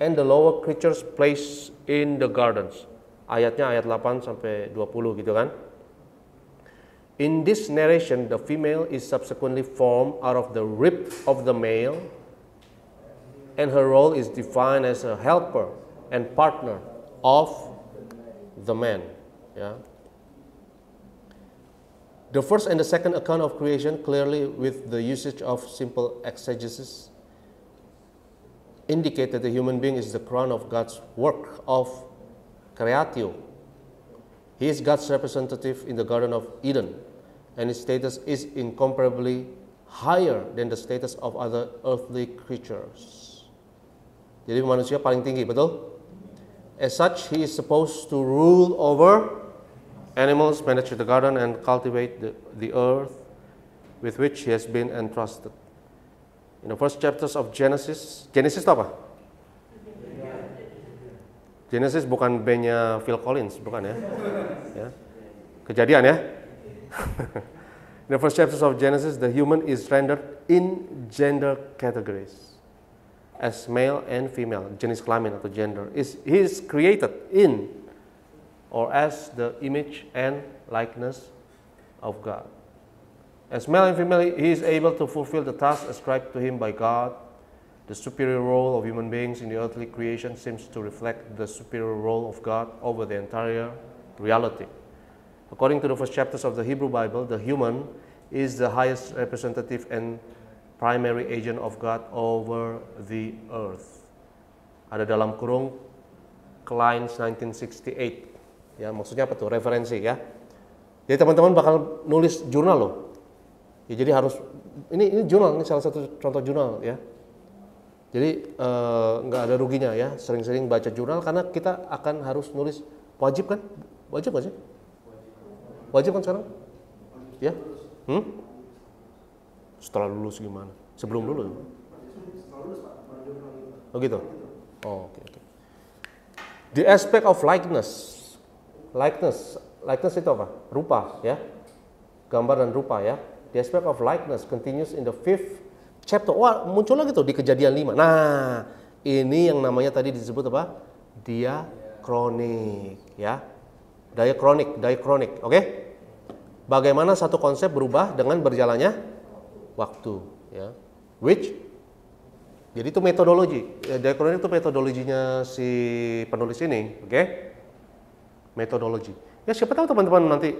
and the lower creatures placed in the gardens. Ayatnya ayat 8 sampai 20 gitu kan. In this narration, the female is subsequently formed out of the rib of the male, and her role is defined as a helper and partner of the man. Yeah. The first and the second account of creation, clearly with the usage of simple exegesis, indicate that the human being is the crown of God's work of creatio. He is God's representative in the Garden of Eden, and his status is incomparably higher than the status of other earthly creatures. Jadi manusia paling tinggi, betul? As such, he is supposed to rule over animals, manage the garden, and cultivate the earth with which he has been entrusted. In the first chapters of Genesis, Genesis itu apa? Genesis bukan bandnya Phil Collins, bukan ya? Ya. Kejadian ya? In the first chapters of Genesis, the human is rendered in gender categories as male and female, jenis kelamin atau gender. He is created in or as the image and likeness of God. As male and female, he is able to fulfill the task ascribed to him by God. The superior role of human beings in the earthly creation seems to reflect the superior role of God over the entire reality. According to the first chapters of the Hebrew Bible, the human is the highest representative and primary agent of God over the earth. Ada dalam kurung Klein's 1968. Ya, maksudnya apa tuh? Referensi ya. Jadi teman-teman bakal nulis jurnal loh. Ya, jadi harus ini jurnal, ini salah satu contoh jurnal ya. Jadi nggak ada ruginya ya, sering-sering baca jurnal karena kita akan harus nulis. Wajib kan? Wajib nggak sih? Wajib kan sekarang? Ya? Setelah lulus gimana? Sebelum lulus? Oh gitu? Oh, oke. The aspect of likeness. Likeness itu apa? Rupa ya. Gambar dan rupa ya. The aspect of likeness continues in the 5th chapter. Wah, muncul lagi tuh di Kejadian 5. Nah, ini yang namanya tadi disebut apa? Diakronik ya. Diakronik, oke? Bagaimana satu konsep berubah dengan berjalannya waktu ya. Jadi itu metodologi. Ya, diakronik itu metodologinya si penulis ini, oke? Metodologi. Ya siapa tahu teman-teman nanti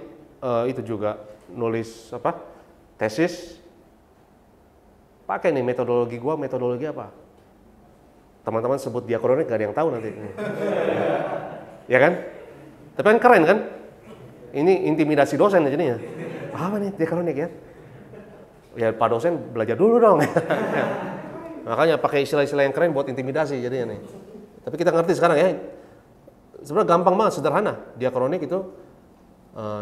itu juga nulis apa? Tesis. Pakai nih metodologi gua, metodologi apa? Teman-teman sebut diakronik gak ada yang tahu nanti. Ya kan? Tapi kan keren kan? Ini intimidasi dosen jadinya. Apa nih diakronik ya? Ya Pak dosen belajar dulu dong. Makanya pakai istilah-istilah yang keren buat intimidasi jadinya nih. Tapi kita ngerti sekarang ya. Sebenarnya gampang banget, sederhana. Diakronik itu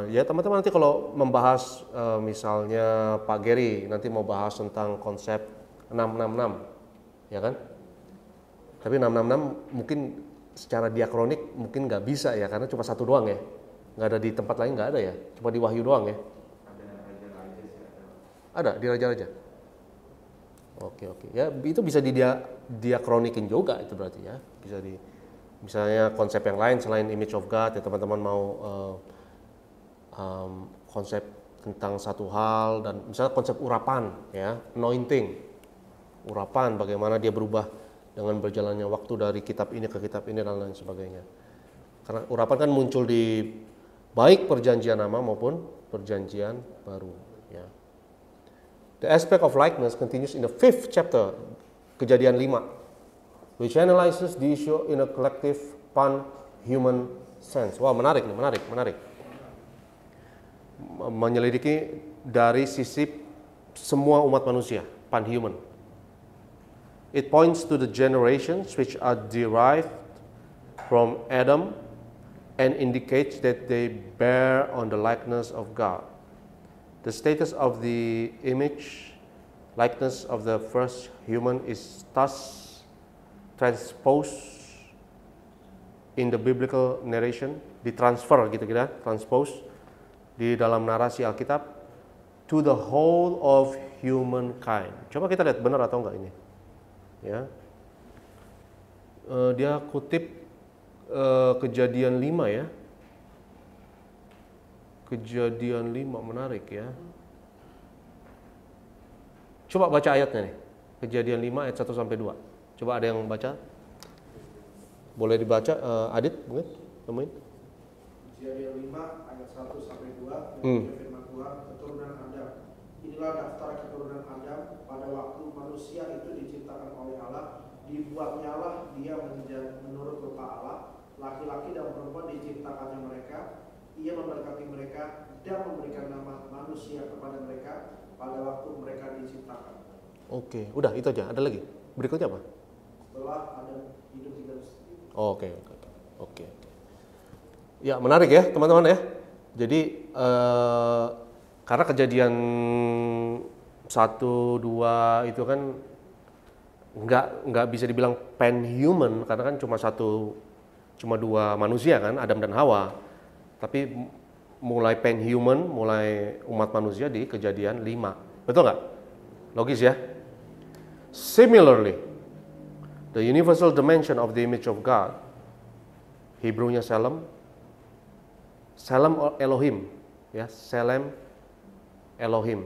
ya teman-teman nanti kalau membahas misalnya Pak Gary nanti mau bahas tentang konsep 666 ya kan? Tapi 666 mungkin secara diakronik mungkin nggak bisa ya karena cuma satu doang ya, nggak ada di tempat lain, nggak ada ya, cuma di Wahyu doang ya. Ada di Raja-Raja. Oke ya itu bisa diakronikin juga itu berarti ya, bisa di misalnya konsep yang lain selain image of God ya teman-teman mau konsep tentang satu hal dan misalnya konsep urapan ya, anointing, urapan bagaimana dia berubah dengan berjalannya waktu dari kitab ini ke kitab ini dan lain sebagainya. Karena urapan kan muncul di baik perjanjian lama maupun perjanjian baru ya. The aspect of likeness continues in the 5th chapter, Kejadian 5, which analyzes the issue in a collective pan-human sense. Wah, menarik nih, menarik. Menyelidiki dari sisi semua umat manusia, pan-human. It points to the generations which are derived from Adam and indicates that they bear on the likeness of God. The status of the image, likeness of the first human is thus transposed in the biblical narration, ditransfer gitu kira, transpose di dalam narasi Alkitab to the whole of humankind. Coba kita lihat benar atau enggak ini. Ya. Dia kutip Kejadian 5 ya. Kejadian 5 menarik ya. Coba baca ayatnya nih. Kejadian 5 ayat 1 sampai 2. Coba ada yang baca? Boleh dibaca Adit mungkin? Temuin. Kejadian 5 ayat 1 sampai 2 firman Tuhan, keturunan Adam. Inilah daftar keturunan Adam pada waktu manusia itu diciptakan oleh Allah, dibuatnya lah dia menurut rupa Allah, laki-laki dan perempuan diciptakannya mereka. Ia memberkati mereka dan memberikan nama manusia kepada mereka pada waktu mereka diciptakan. Oke, udah itu aja. Ada lagi? Berikutnya apa? Setelah Adam hidup tinggal sendiri. Oke. Oke. Ya menarik ya teman-teman ya. Jadi karena kejadian 1, 2 itu kan nggak bisa dibilang pan-human karena kan cuma 2 manusia kan, Adam dan Hawa. Tapi mulai pan-human, mulai umat manusia di kejadian 5. Betul nggak? Logis ya? Similarly, the universal dimension of the image of God, Hebrew-nya Selem Elohim, ya, Selem Elohim.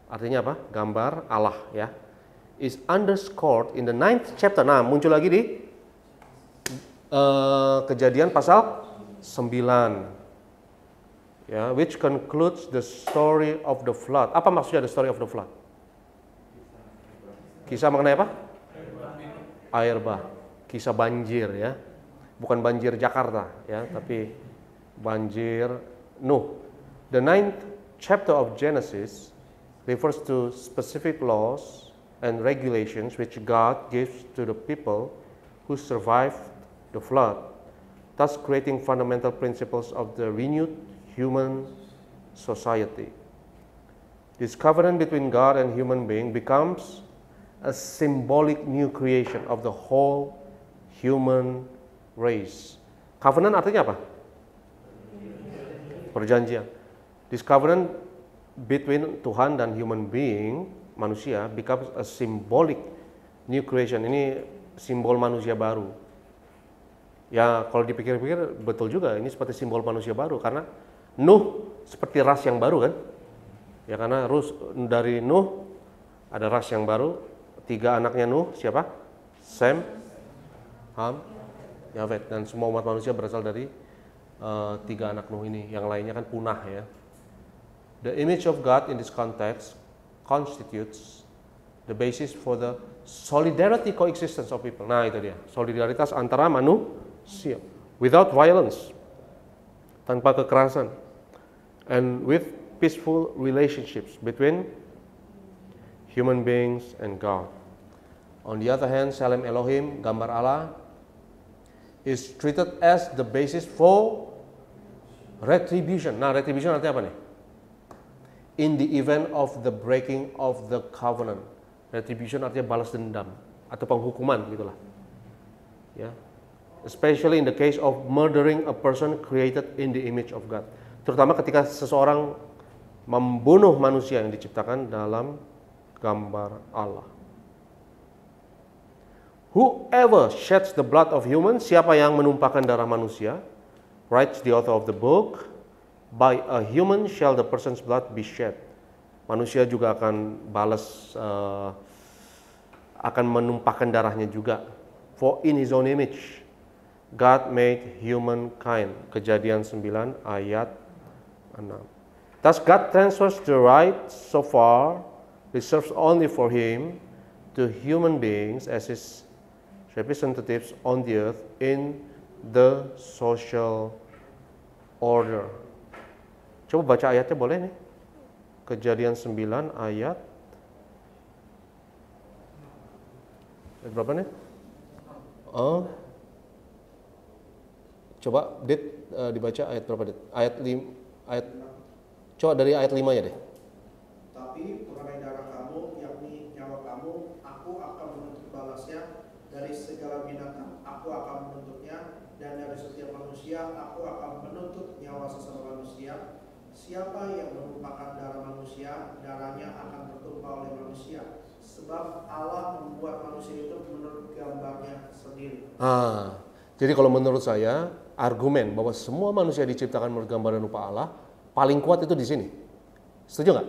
Artinya apa? Gambar Allah, ya. Is underscored in the 9th chapter. Nah, muncul lagi di Kejadian pasal 9. Ya, which concludes the story of the flood. Apa maksudnya the story of the flood? Kisah mengenai apa? Air bah. Kisah banjir ya. Bukan banjir Jakarta ya, tapi banjir Nuh. The 9th chapter of Genesis refers to specific laws and regulations which God gives to the people who survived the flood, thus creating fundamental principles of the renewed human society. This covenant between God and human being becomes a symbolic new creation of the whole human race. Covenant artinya apa? Perjanjian. This covenant between Tuhan dan human being, manusia, becomes a symbolic new creation. Ini simbol manusia baru. Ya kalau dipikir-pikir betul juga, ini seperti simbol manusia baru karena Nuh seperti ras yang baru kan? Ya karena dari Nuh ada ras yang baru. 3 anaknya Nuh siapa? Sem, Ham, Yafet, dan semua umat manusia berasal dari 3 anak Nuh ini. Yang lainnya kan punah ya. The image of God in this context constitutes the basis for the solidarity coexistence of people. Nah itu dia, solidaritas antara manusia without violence, tanpa kekerasan, and with peaceful relationships between human beings and God. On the other hand, Selem Elohim, gambar Allah, is treated as the basis for retribution. Nah, retribution artinya apa nih? In the event of the breaking of the covenant. Retribution artinya balas dendam atau penghukuman gitulah. Ya. Especially in the case of murdering a person created in the image of God. Terutama ketika seseorang membunuh manusia yang diciptakan dalam gambar Allah. Whoever sheds the blood of humans, siapa yang menumpahkan darah manusia, writes the author of the book, by a human shall the person's blood be shed. Manusia juga akan balas, akan menumpahkan darahnya juga. For in his own image, God made humankind. Kejadian 9 ayat 6. Thus God transfers the right so far reserved only for him to human beings as his representatives on the earth in the social order. Coba baca ayatnya boleh nih. Kejadian 9 ayat berapa nih? Oh. Coba Dit dibaca ayat berapa Dit? Ayat coba dari ayat 5 ya deh. Tapi mengenai darah kamu, yakni nyawa kamu, aku akan menuntut balasnya. Dari segala binatang, aku akan menuntutnya. Dan dari setiap manusia, aku akan menuntut nyawa sesama manusia. Siapa yang menumpahkan darah manusia, darahnya akan tertumpah oleh manusia. Sebab Allah membuat manusia itu menurut gambarnya sendiri. Jadi kalau menurut saya, argumen bahwa semua manusia diciptakan menurut gambar dan rupa Allah, paling kuat itu di sini. Setuju nggak?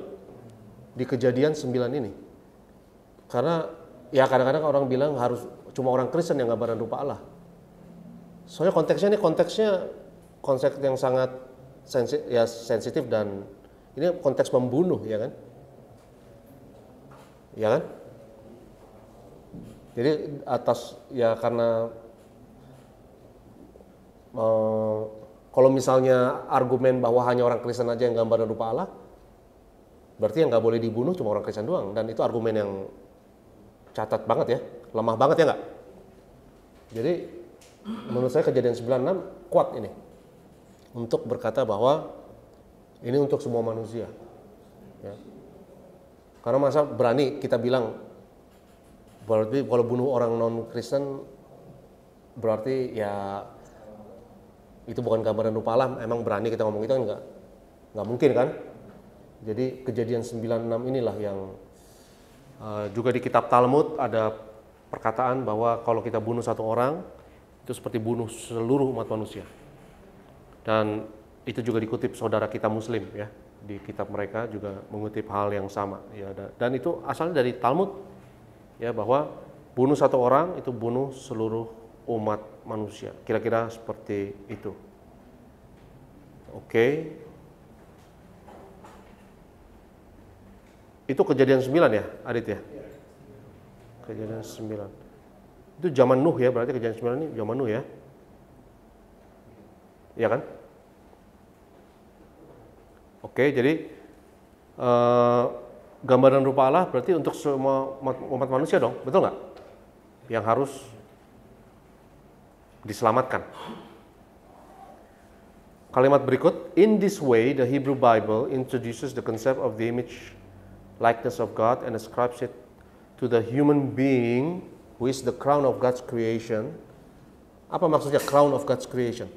Di Kejadian 9 ini. Karena ya kadang-kadang orang bilang harus cuma orang Kristen yang gambar dan rupa Allah. Soalnya konteksnya konteks yang sangat sensitif dan ini konteks membunuh ya kan? Ya kan? Jadi atas ya karena kalau misalnya argumen bahwa hanya orang Kristen aja yang gambar dan rupa Allah, berarti yang nggak boleh dibunuh cuma orang Kristen doang, dan itu argumen yang catat banget ya, lemah banget ya nggak? Jadi menurut saya kejadian 96 kuat ini untuk berkata bahwa ini untuk semua manusia. Ya. Karena masa berani kita bilang berarti kalau bunuh orang non Kristen berarti ya itu bukan gambaran rupa Allah, emang berani kita ngomong itu kan nggak mungkin kan. Jadi kejadian 96 inilah yang juga di kitab Talmud ada perkataan bahwa kalau kita bunuh satu orang itu seperti bunuh seluruh umat manusia. Dan itu juga dikutip saudara kita Muslim ya, di kitab mereka juga mengutip hal yang sama ya, dan itu asalnya dari Talmud ya, bahwa bunuh satu orang itu bunuh seluruh umat manusia. Kira-kira seperti itu. Oke. Itu kejadian 9 ya, Adit ya? Kejadian 9. Itu zaman Nuh ya, berarti kejadian 9 ini zaman Nuh ya? Iya kan? Oke, jadi gambaran rupa Allah berarti untuk semua umat manusia dong, betul nggak? Yang harus diselamatkan. Kalimat berikut, in this way the Hebrew Bible introduces the concept of the image likeness of God and ascribes it to the human being who is the crown of God's creation. Apa maksudnya crown of God's creation?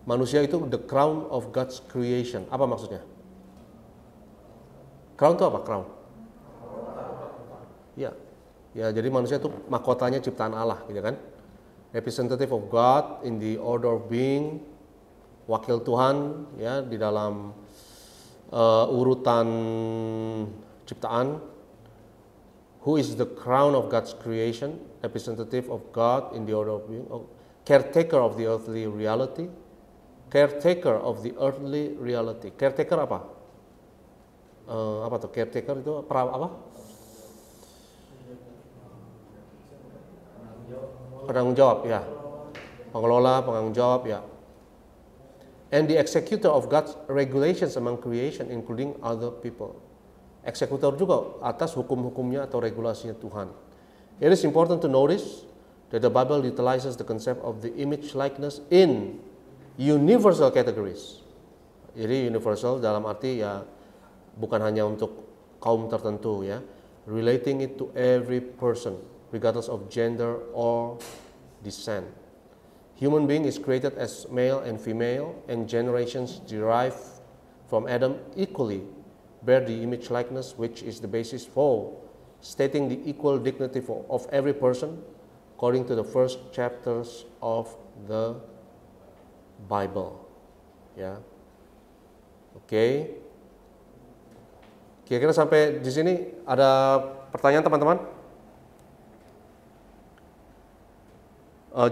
Manusia itu the crown of God's creation. Apa maksudnya? Crown itu apa? Crown. Ya, ya. Jadi manusia itu mahkotanya ciptaan Allah, gitu kan? Representative of God in the order of being, wakil Tuhan, ya, di dalam urutan ciptaan. Who is the crown of God's creation? Representative of God in the order of being. Caretaker of the earthly reality. Caretaker of the earthly reality. Caretaker apa? Apa tuh? Caretaker itu apa? Penanggung jawab ya. Pengelola, penanggung jawab ya. And the executor of God's regulations among creation, including other people. Eksekutor juga atas hukum-hukumnya atau regulasinya Tuhan. It is important to notice that the Bible utilizes the concept of the image likeness in universal categories. Jadi universal dalam arti ya bukan hanya untuk kaum tertentu ya, relating it to every person regardless of gender or descent. Human being is created as male and female, and generations derived from Adam equally bear the image likeness, which is the basis for stating the equal dignity of every person according to the first chapters of the Bible. Ya, oke. Kira-kira sampai di sini ada pertanyaan teman-teman?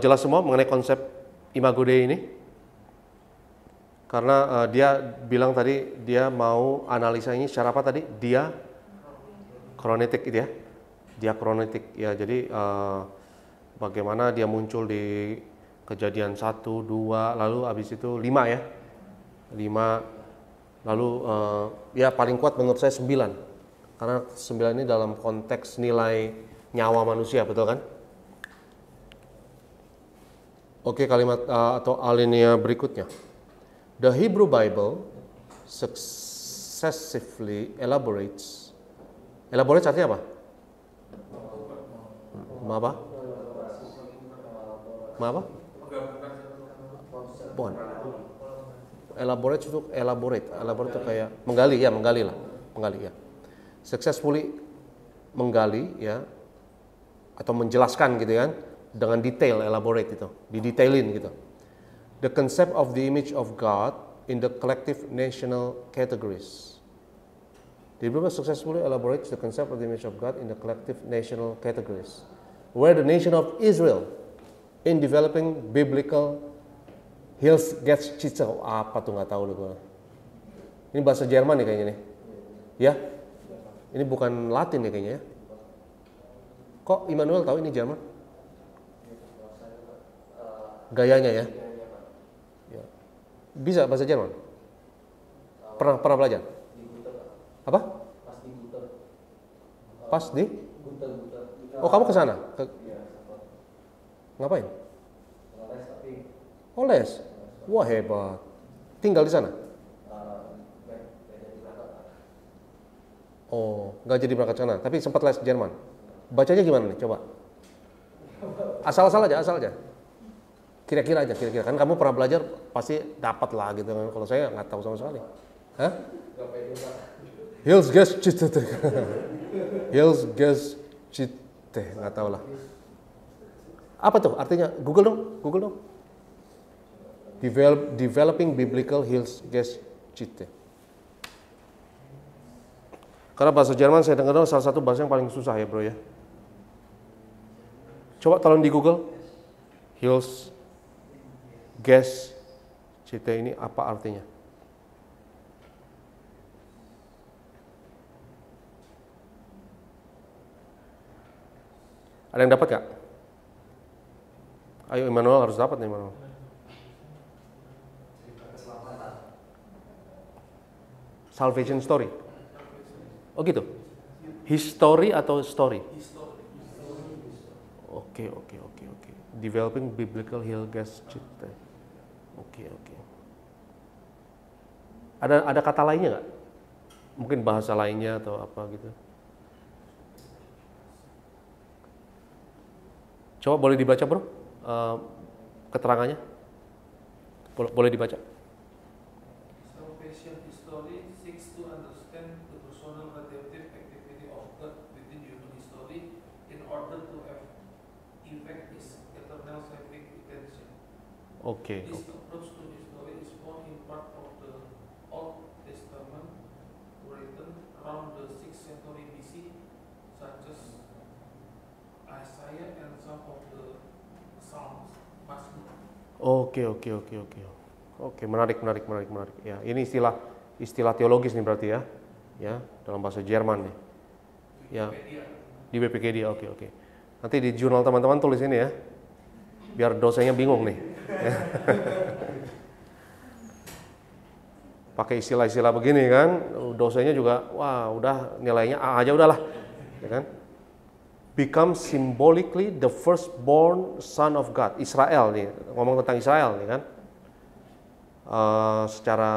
Jelas semua mengenai konsep Imago Dei ini? Karena dia bilang tadi dia mau analisa ini secara apa tadi? Diakronetik gitu ya. Diakronetik ya. Jadi bagaimana dia muncul di kejadian 1, 2, lalu habis itu 5 ya. 5 lalu ya paling kuat menurut saya 9. Karena 9 ini dalam konteks nilai nyawa manusia, betul kan? Oke, kalimat atau alinea berikutnya. The Hebrew Bible successively elaborates artinya apa? Apa? Apa? Bukan. Elaborate itu kayak menggali ya. Successfully menggali ya atau menjelaskan gitu kan dengan detail, elaborate itu, didetailin gitu. The concept of the image of God in the collective national categories. The Bible successfully elaborates the concept of the image of God in the collective national categories, where the nation of Israel in developing biblical hills gets cicel. Apa tuh nggak tahu loh gue. Ini bahasa Jerman nih kayaknya nih. Ya, ini bukan Latin ya kayaknya ya. Kok Immanuel tahu ini Jerman? Gayanya ya. Bisa bahasa Jerman? Pernah belajar? Apa? Pas di? Oh, kamu ke sana? Ngapain? Oh les. Wah hebat. Tinggal di sana? Oh, nggak jadi berangkat sana, tapi sempat les Jerman. Bacanya gimana nih? Coba. Asal-asal aja. Kira-kira aja. Kan kamu pernah belajar, pasti dapat lah gitu kan. Kalau saya nggak tahu sama sekali. Hah? Hills gas cite. Hills gas cite, nggak tahu lah. Apa tuh artinya? Google dong. Developing Biblical Hills gas cite. Karena bahasa Jerman saya dengar salah satu bahasa yang paling susah ya bro ya. Coba tolong di Google Hills gas cite ini apa artinya? Ada yang dapat gak? Ayo Immanuel harus dapat nih Immanuel. Salvation story. Oh gitu. History atau story? Oke. Developing Biblical Hill gas cite. Oke. Ada kata lainnya nggak? Mungkin bahasa lainnya atau apa gitu? Coba boleh dibaca bro, keterangannya? Boleh dibaca? Salvation history seeks to understand the personal redemptive activity of God within human history in order to effect His eternal saving intention. Oke. This approach to history is found in part of the Old Testament written around the 6th century BC, such as Isaiah and some of the Psalms. Oke, menarik. Ya, ini istilah teologis nih berarti ya. Ya, dalam bahasa Jerman nih. Ya. Di Wikipedia. Oke. Nanti di jurnal teman-teman tulis ini ya. Biar dosennya bingung nih. Ya. Pakai istilah-istilah begini kan, dosennya juga wah, udah nilainya A aja udahlah. Ya kan? Become symbolically the firstborn son of God. Israel nih, ngomong tentang Israel nih kan. Secara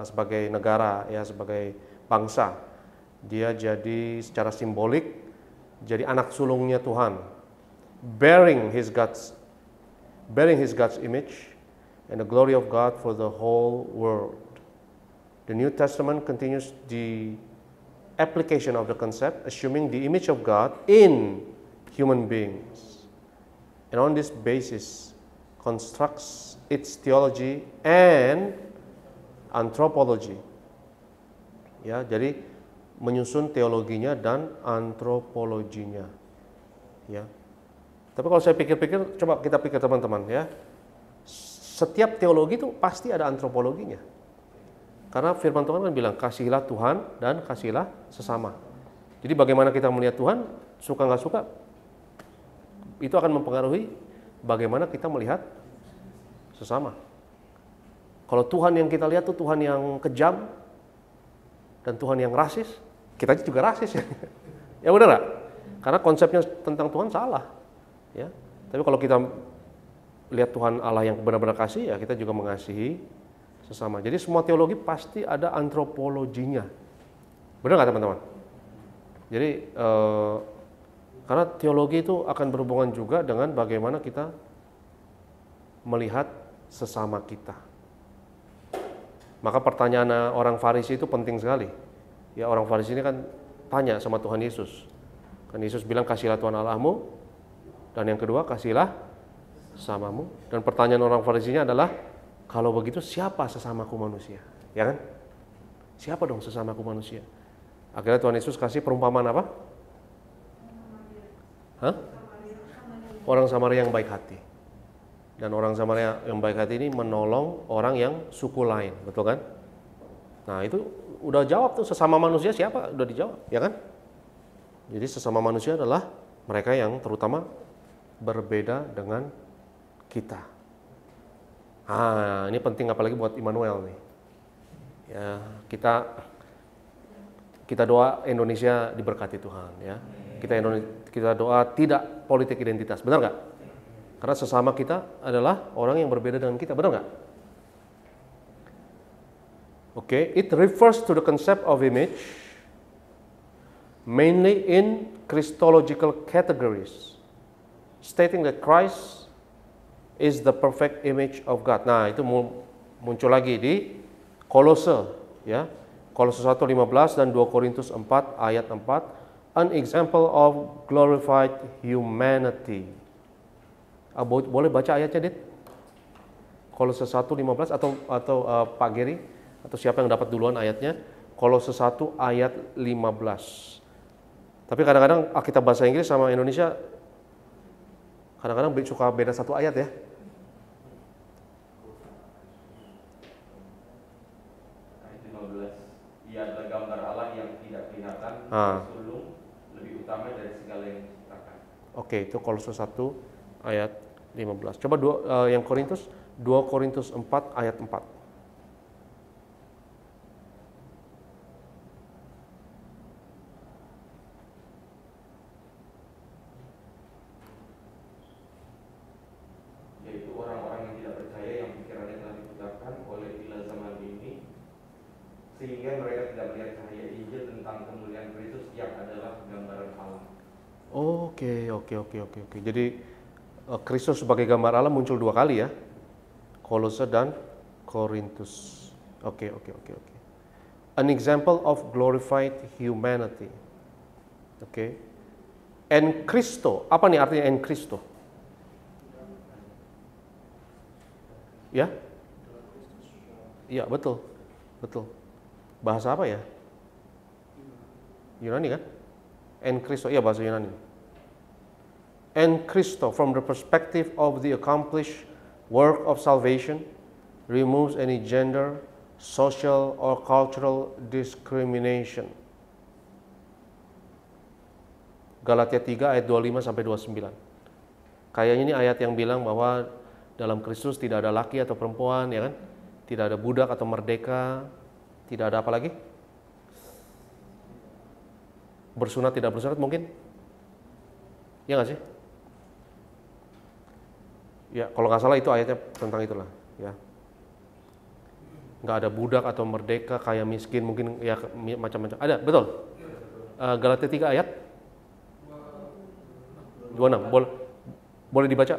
sebagai negara ya, sebagai bangsa, dia jadi secara simbolik jadi anak sulungnya Tuhan, bearing his God's image and the glory of God for the whole world. The New Testament continues the application of the concept, assuming the image of God in human beings, and on this basis constructs its theology and anthropology. Ya, jadi menyusun teologinya dan antropologinya. Ya. Tapi kalau saya pikir-pikir, coba kita pikir teman-teman ya. Setiap teologi itu pasti ada antropologinya. Karena firman Tuhan kan bilang, kasihilah Tuhan dan kasihilah sesama. Jadi bagaimana kita melihat Tuhan, suka nggak suka, itu akan mempengaruhi bagaimana kita melihat sesama. Kalau Tuhan yang kita lihat tuh Tuhan yang kejam dan Tuhan yang rasis, kita juga rasis ya. Ya benar nggak? Karena konsepnya tentang Tuhan salah. Ya. Tapi kalau kita lihat Tuhan Allah yang benar-benar kasih, ya kita juga mengasihi sesama. Jadi semua teologi pasti ada antropologinya. Benar nggak teman-teman? Jadi karena teologi itu akan berhubungan juga dengan bagaimana kita melihat sesama kita. Maka pertanyaan orang Farisi itu penting sekali. Ya, orang Farisi ini kan tanya sama Tuhan Yesus. Kan Yesus bilang kasihilah Tuhan Allahmu, dan yang kedua kasihilah sesamamu. Dan pertanyaan orang Farisinya adalah, kalau begitu siapa sesamaku manusia? Ya kan? Siapa dong sesamaku manusia? Akhirnya Tuhan Yesus kasih perumpamaan apa? Hah? Orang Samaria yang baik hati. Dan orang Samaria yang baik hati ini menolong orang yang suku lain, betul kan? Nah itu udah jawab tuh, sesama manusia siapa? Udah dijawab, ya kan? Jadi sesama manusia adalah mereka yang terutama berbeda dengan kita. Ini penting apalagi buat Immanuel nih. Ya, kita doa Indonesia diberkati Tuhan ya. Kita doa tidak politik identitas, benar nggak? Karena sesama kita adalah orang yang berbeda dengan kita, benar nggak? Okay, it refers to the concept of image mainly in Christological categories, stating that Christ is the perfect image of God. Nah, itu muncul lagi di Kolose, ya. Kolose 1:15 dan 2 Korintus 4 ayat 4, an example of glorified humanity. Boleh baca ayatnya, Dit? Kolose 1:15 atau Pak Geri atau siapa yang dapat duluan ayatnya? Kolose 1 ayat 15. Tapi kadang-kadang kita bahasa Inggris sama Indonesia kadang-kadang suka beda satu ayat ya. Ayat 15. Ia adalah gambar Allah yang tidak kelihatan, sulung, lebih utama dari segala yang diciptakan. Oke, itu Kolose 1 ayat 15. Coba yang Korintus, 2 Korintus 4 ayat 4. Sehingga mereka tidak melihat cahaya Injil tentang kemuliaan Kristus yang adalah gambaran Allah. Oke. Jadi Kristus sebagai gambar Allah muncul dua kali ya, Kolose dan Korintus. Oke. An example of glorified humanity. Oke. En Christo, apa nih artinya en Christo? Ya? Iya, betul. Bahasa apa ya? Yunani kan? En Christo, iya bahasa Yunani. En Christo, from the perspective of the accomplished work of salvation, removes any gender, social, or cultural discrimination. Galatia 3 ayat 25 sampai 29. Kayaknya ini ayat yang bilang bahwa dalam Kristus tidak ada laki atau perempuan, ya kan? Tidak ada budak atau merdeka. Tidak ada apa lagi? Bersunat tidak bersunat mungkin? Ya nggak sih? Ya, kalau nggak salah itu ayatnya tentang itulah. Ya, nggak ada budak atau merdeka, kaya miskin mungkin ya macam-macam. Ada, betul? Galatia 3 ayat 26. Boleh dibaca?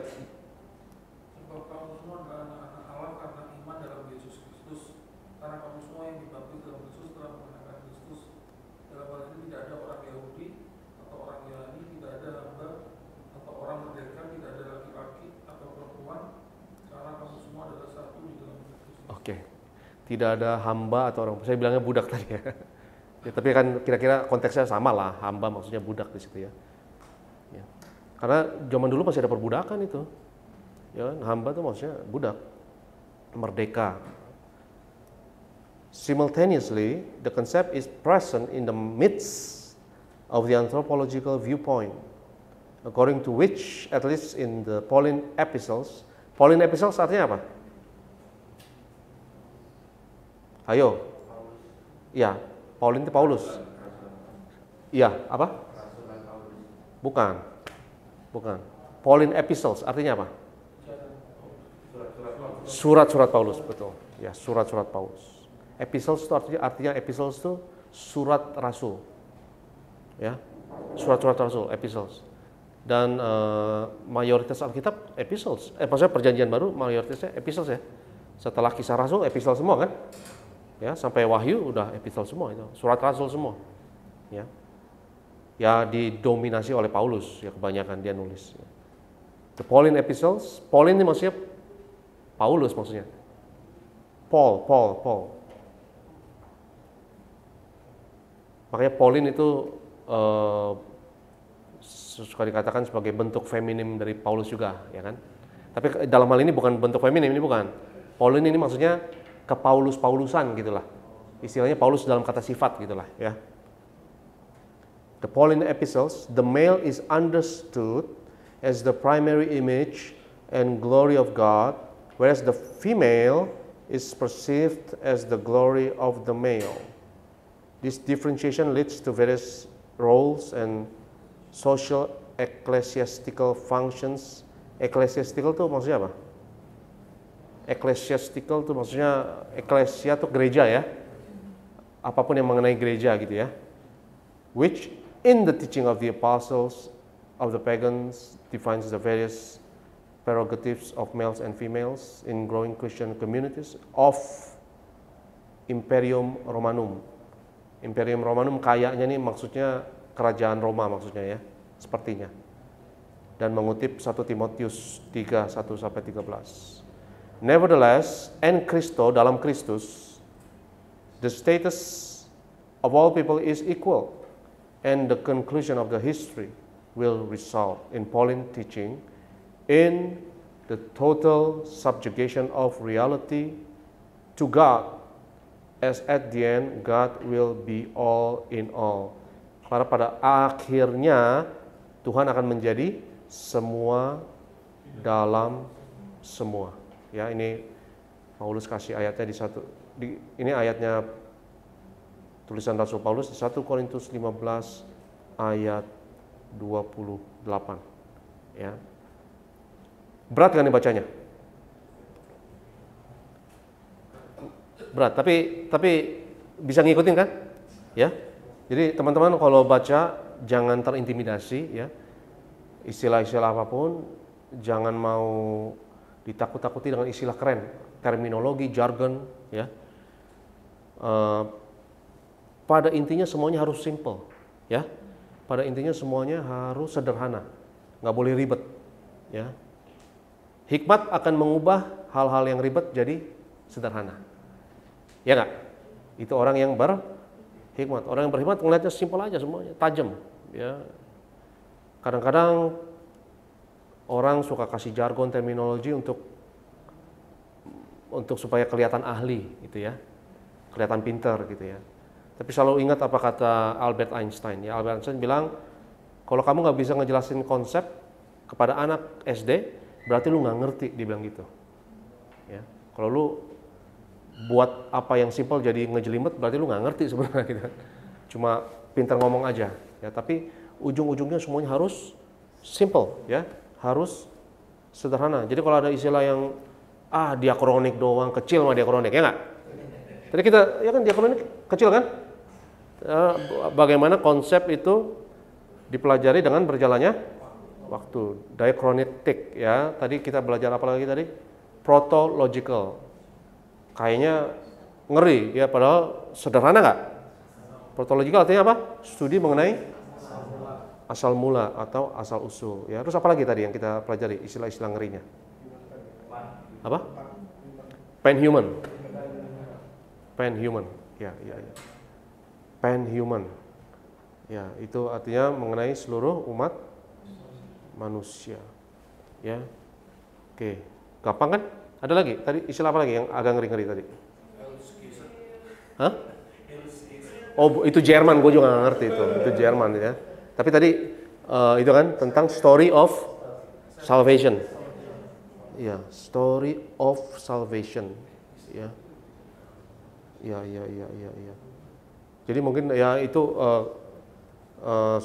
Tidak ada hamba atau orang, saya bilangnya budak tadi ya. Ya, tapi kan kira-kira konteksnya sama lah, hamba maksudnya budak di situ ya. Ya. Karena zaman dulu masih ada perbudakan itu. Ya, hamba itu maksudnya budak, merdeka. Simultaneously, the concept is present in the midst of the anthropological viewpoint, according to which, at least in the Pauline epistles artinya apa? Ayo. Ya, Pauline itu Paulus. Iya, apa? Bukan. Pauline epistles artinya apa? Surat-surat Paulus, betul. Ya, surat-surat Paulus. Epistles itu artinya epistles itu surat rasul. Ya. Surat-surat rasul, epistles. Dan mayoritas Alkitab epistles. Maksudnya Perjanjian Baru mayoritasnya epistles ya. Setelah Kisah Rasul epistles semua kan? Ya, sampai Wahyu udah epistel semua itu, surat rasul semua. Ya. Ya didominasi oleh Paulus, ya kebanyakan dia nulis. The Pauline epistles, Pauline ini maksudnya Paulus maksudnya. Paul. Makanya Pauline itu suka dikatakan sebagai bentuk feminim dari Paulus juga, ya kan? Tapi dalam hal ini bukan bentuk feminim, ini bukan. Pauline ini maksudnya ke-Paulus-Paulusan gitulah. Istilahnya Paulus dalam kata sifat gitulah ya. The Pauline epistles, the male is understood as the primary image and glory of God, whereas the female is perceived as the glory of the male. This differentiation leads to various roles and social ecclesiastical functions Ecclesiastical tuh maksudnya apa? Ecclesiastical tuh maksudnya ecclesia tuh gereja ya. Apapun yang mengenai gereja gitu ya. Which in the teaching of the apostles of the pagans defines the various prerogatives of males and females in growing Christian communities of Imperium Romanum. Imperium Romanum kayaknya nih maksudnya kerajaan Roma maksudnya ya, sepertinya. Dan mengutip 1 Timotius 3, 1-13. Nevertheless, en Christo, dalam Kristus, the status of all people is equal, and the conclusion of the history will result in Pauline teaching in the total subjugation of reality to God, as at the end God will be all in all. Karena pada akhirnya Tuhan akan menjadi semua dalam semua. Ya, ini Paulus kasih ayatnya ini ayatnya tulisan Rasul Paulus di 1 Korintus 15 ayat 28. Ya. Berat kan nih bacanya? Berat, tapi bisa ngikutin kan? Ya. Jadi teman-teman kalau baca jangan terintimidasi ya. Istilah-istilah apapun jangan mau ditakut-takuti dengan istilah keren, terminologi, jargon ya. Pada intinya semuanya harus simple ya. Pada intinya semuanya harus sederhana, nggak boleh ribet ya. Hikmat akan mengubah hal-hal yang ribet jadi sederhana. Ya nggak? Itu orang yang berhikmat. Orang yang berhikmat ngeliatnya simpel aja semuanya, tajam. Ya. Kadang-kadang orang suka kasih jargon, terminologi untuk supaya kelihatan ahli, gitu ya, kelihatan pintar, gitu ya. Tapi selalu ingat apa kata Albert Einstein. Ya, Albert Einstein bilang, kalau kamu nggak bisa ngejelasin konsep kepada anak SD, berarti lu nggak ngerti. Dia bilang gitu. Ya, kalau lu buat apa yang simpel jadi ngejelimet, berarti lu nggak ngerti sebenarnya gitu. Cuma pintar ngomong aja ya, tapi ujung-ujungnya semuanya harus simple ya, harus sederhana. Jadi kalau ada istilah yang diakronik doang, kecil mah diakronik ya nggak? Tadi kita ya kan diakronik kecil kan? Bagaimana konsep itu dipelajari dengan berjalannya waktu, diachronic ya. Tadi kita belajar apa lagi tadi? Protological. Kayaknya ngeri ya, padahal sederhana nggak? Protological artinya apa? Studi mengenai asal mula atau asal usul ya. Terus apa lagi tadi yang kita pelajari istilah-istilah ngerinya? Apa? Panhuman. Panhuman. Ya. Panhuman. Ya, itu artinya mengenai seluruh umat manusia. Ya. Oke, gampang kan? Ada lagi? Tadi istilah apa lagi yang agak ngeri-ngeri tadi? Hah? Oh, itu Jerman, gue juga nggak ngerti itu. Itu Jerman ya. Tapi tadi itu kan tentang story of salvation. Ya, story of salvation. Ya. Ya. Jadi mungkin ya itu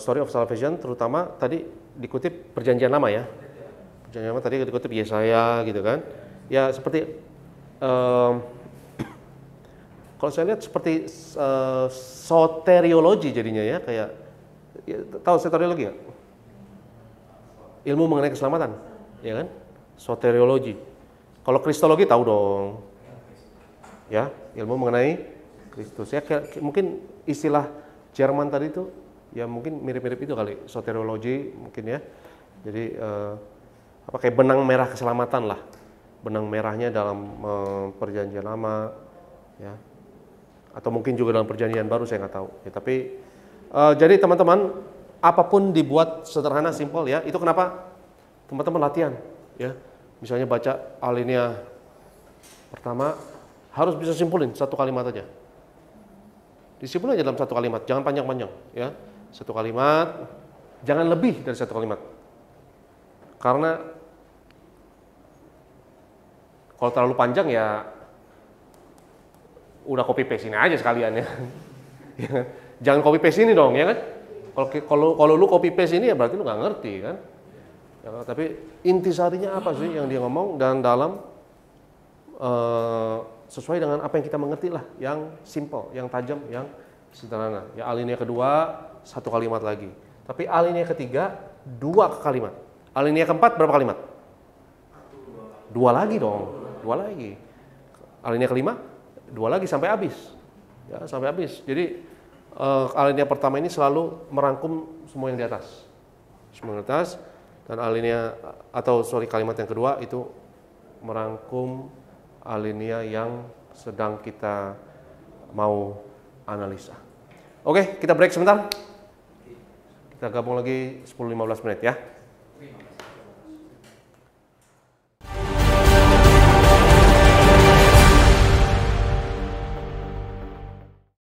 story of salvation, terutama tadi dikutip Perjanjian Lama ya. Perjanjian Lama tadi dikutip Yesaya gitu kan. Ya seperti kalau saya lihat seperti soteriologi jadinya ya, kayak ya, tahu soteriologi nggak? Ilmu mengenai keselamatan, ya kan? Soteriologi. Kalau kristologi tahu dong, ya ilmu mengenai Kristus. Ya mungkin istilah Jerman tadi itu ya mungkin mirip-mirip itu kali, soteriologi mungkin ya. Jadi kayak benang merah keselamatan lah. Benang merahnya dalam Perjanjian Lama ya, atau mungkin juga dalam Perjanjian Baru, saya nggak tahu ya. Tapi jadi teman-teman, apapun dibuat sederhana, simpel ya. Itu kenapa teman-teman latihan ya. Misalnya baca alinea pertama harus bisa simpulin satu kalimat aja. Disimpulin aja dalam satu kalimat, jangan panjang-panjang ya. Satu kalimat, jangan lebih dari satu kalimat. Karena kalau terlalu panjang ya udah copy paste ini aja sekalian ya. Jangan copy paste ini dong ya kan. Kalau lu copy paste ini ya berarti lu nggak ngerti kan. Ya, tapi intisarinya apa sih yang dia ngomong, dan dalam sesuai dengan apa yang kita mengerti lah, yang simple, yang tajam, yang sederhana. Ya, alinea kedua 1 kalimat lagi. Tapi alinea ketiga 2 kalimat. Alinea keempat berapa kalimat? 2 lagi dong, 2 lagi. Alinea kelima 2 lagi sampai habis. Ya, sampai habis. Jadi alinea pertama ini selalu merangkum semua yang di atas. Semua yang di atas, dan alinea atau kalimat yang kedua itu merangkum alinea yang sedang kita mau analisa. Oke, kita break sebentar. Kita gabung lagi 10-15 menit ya.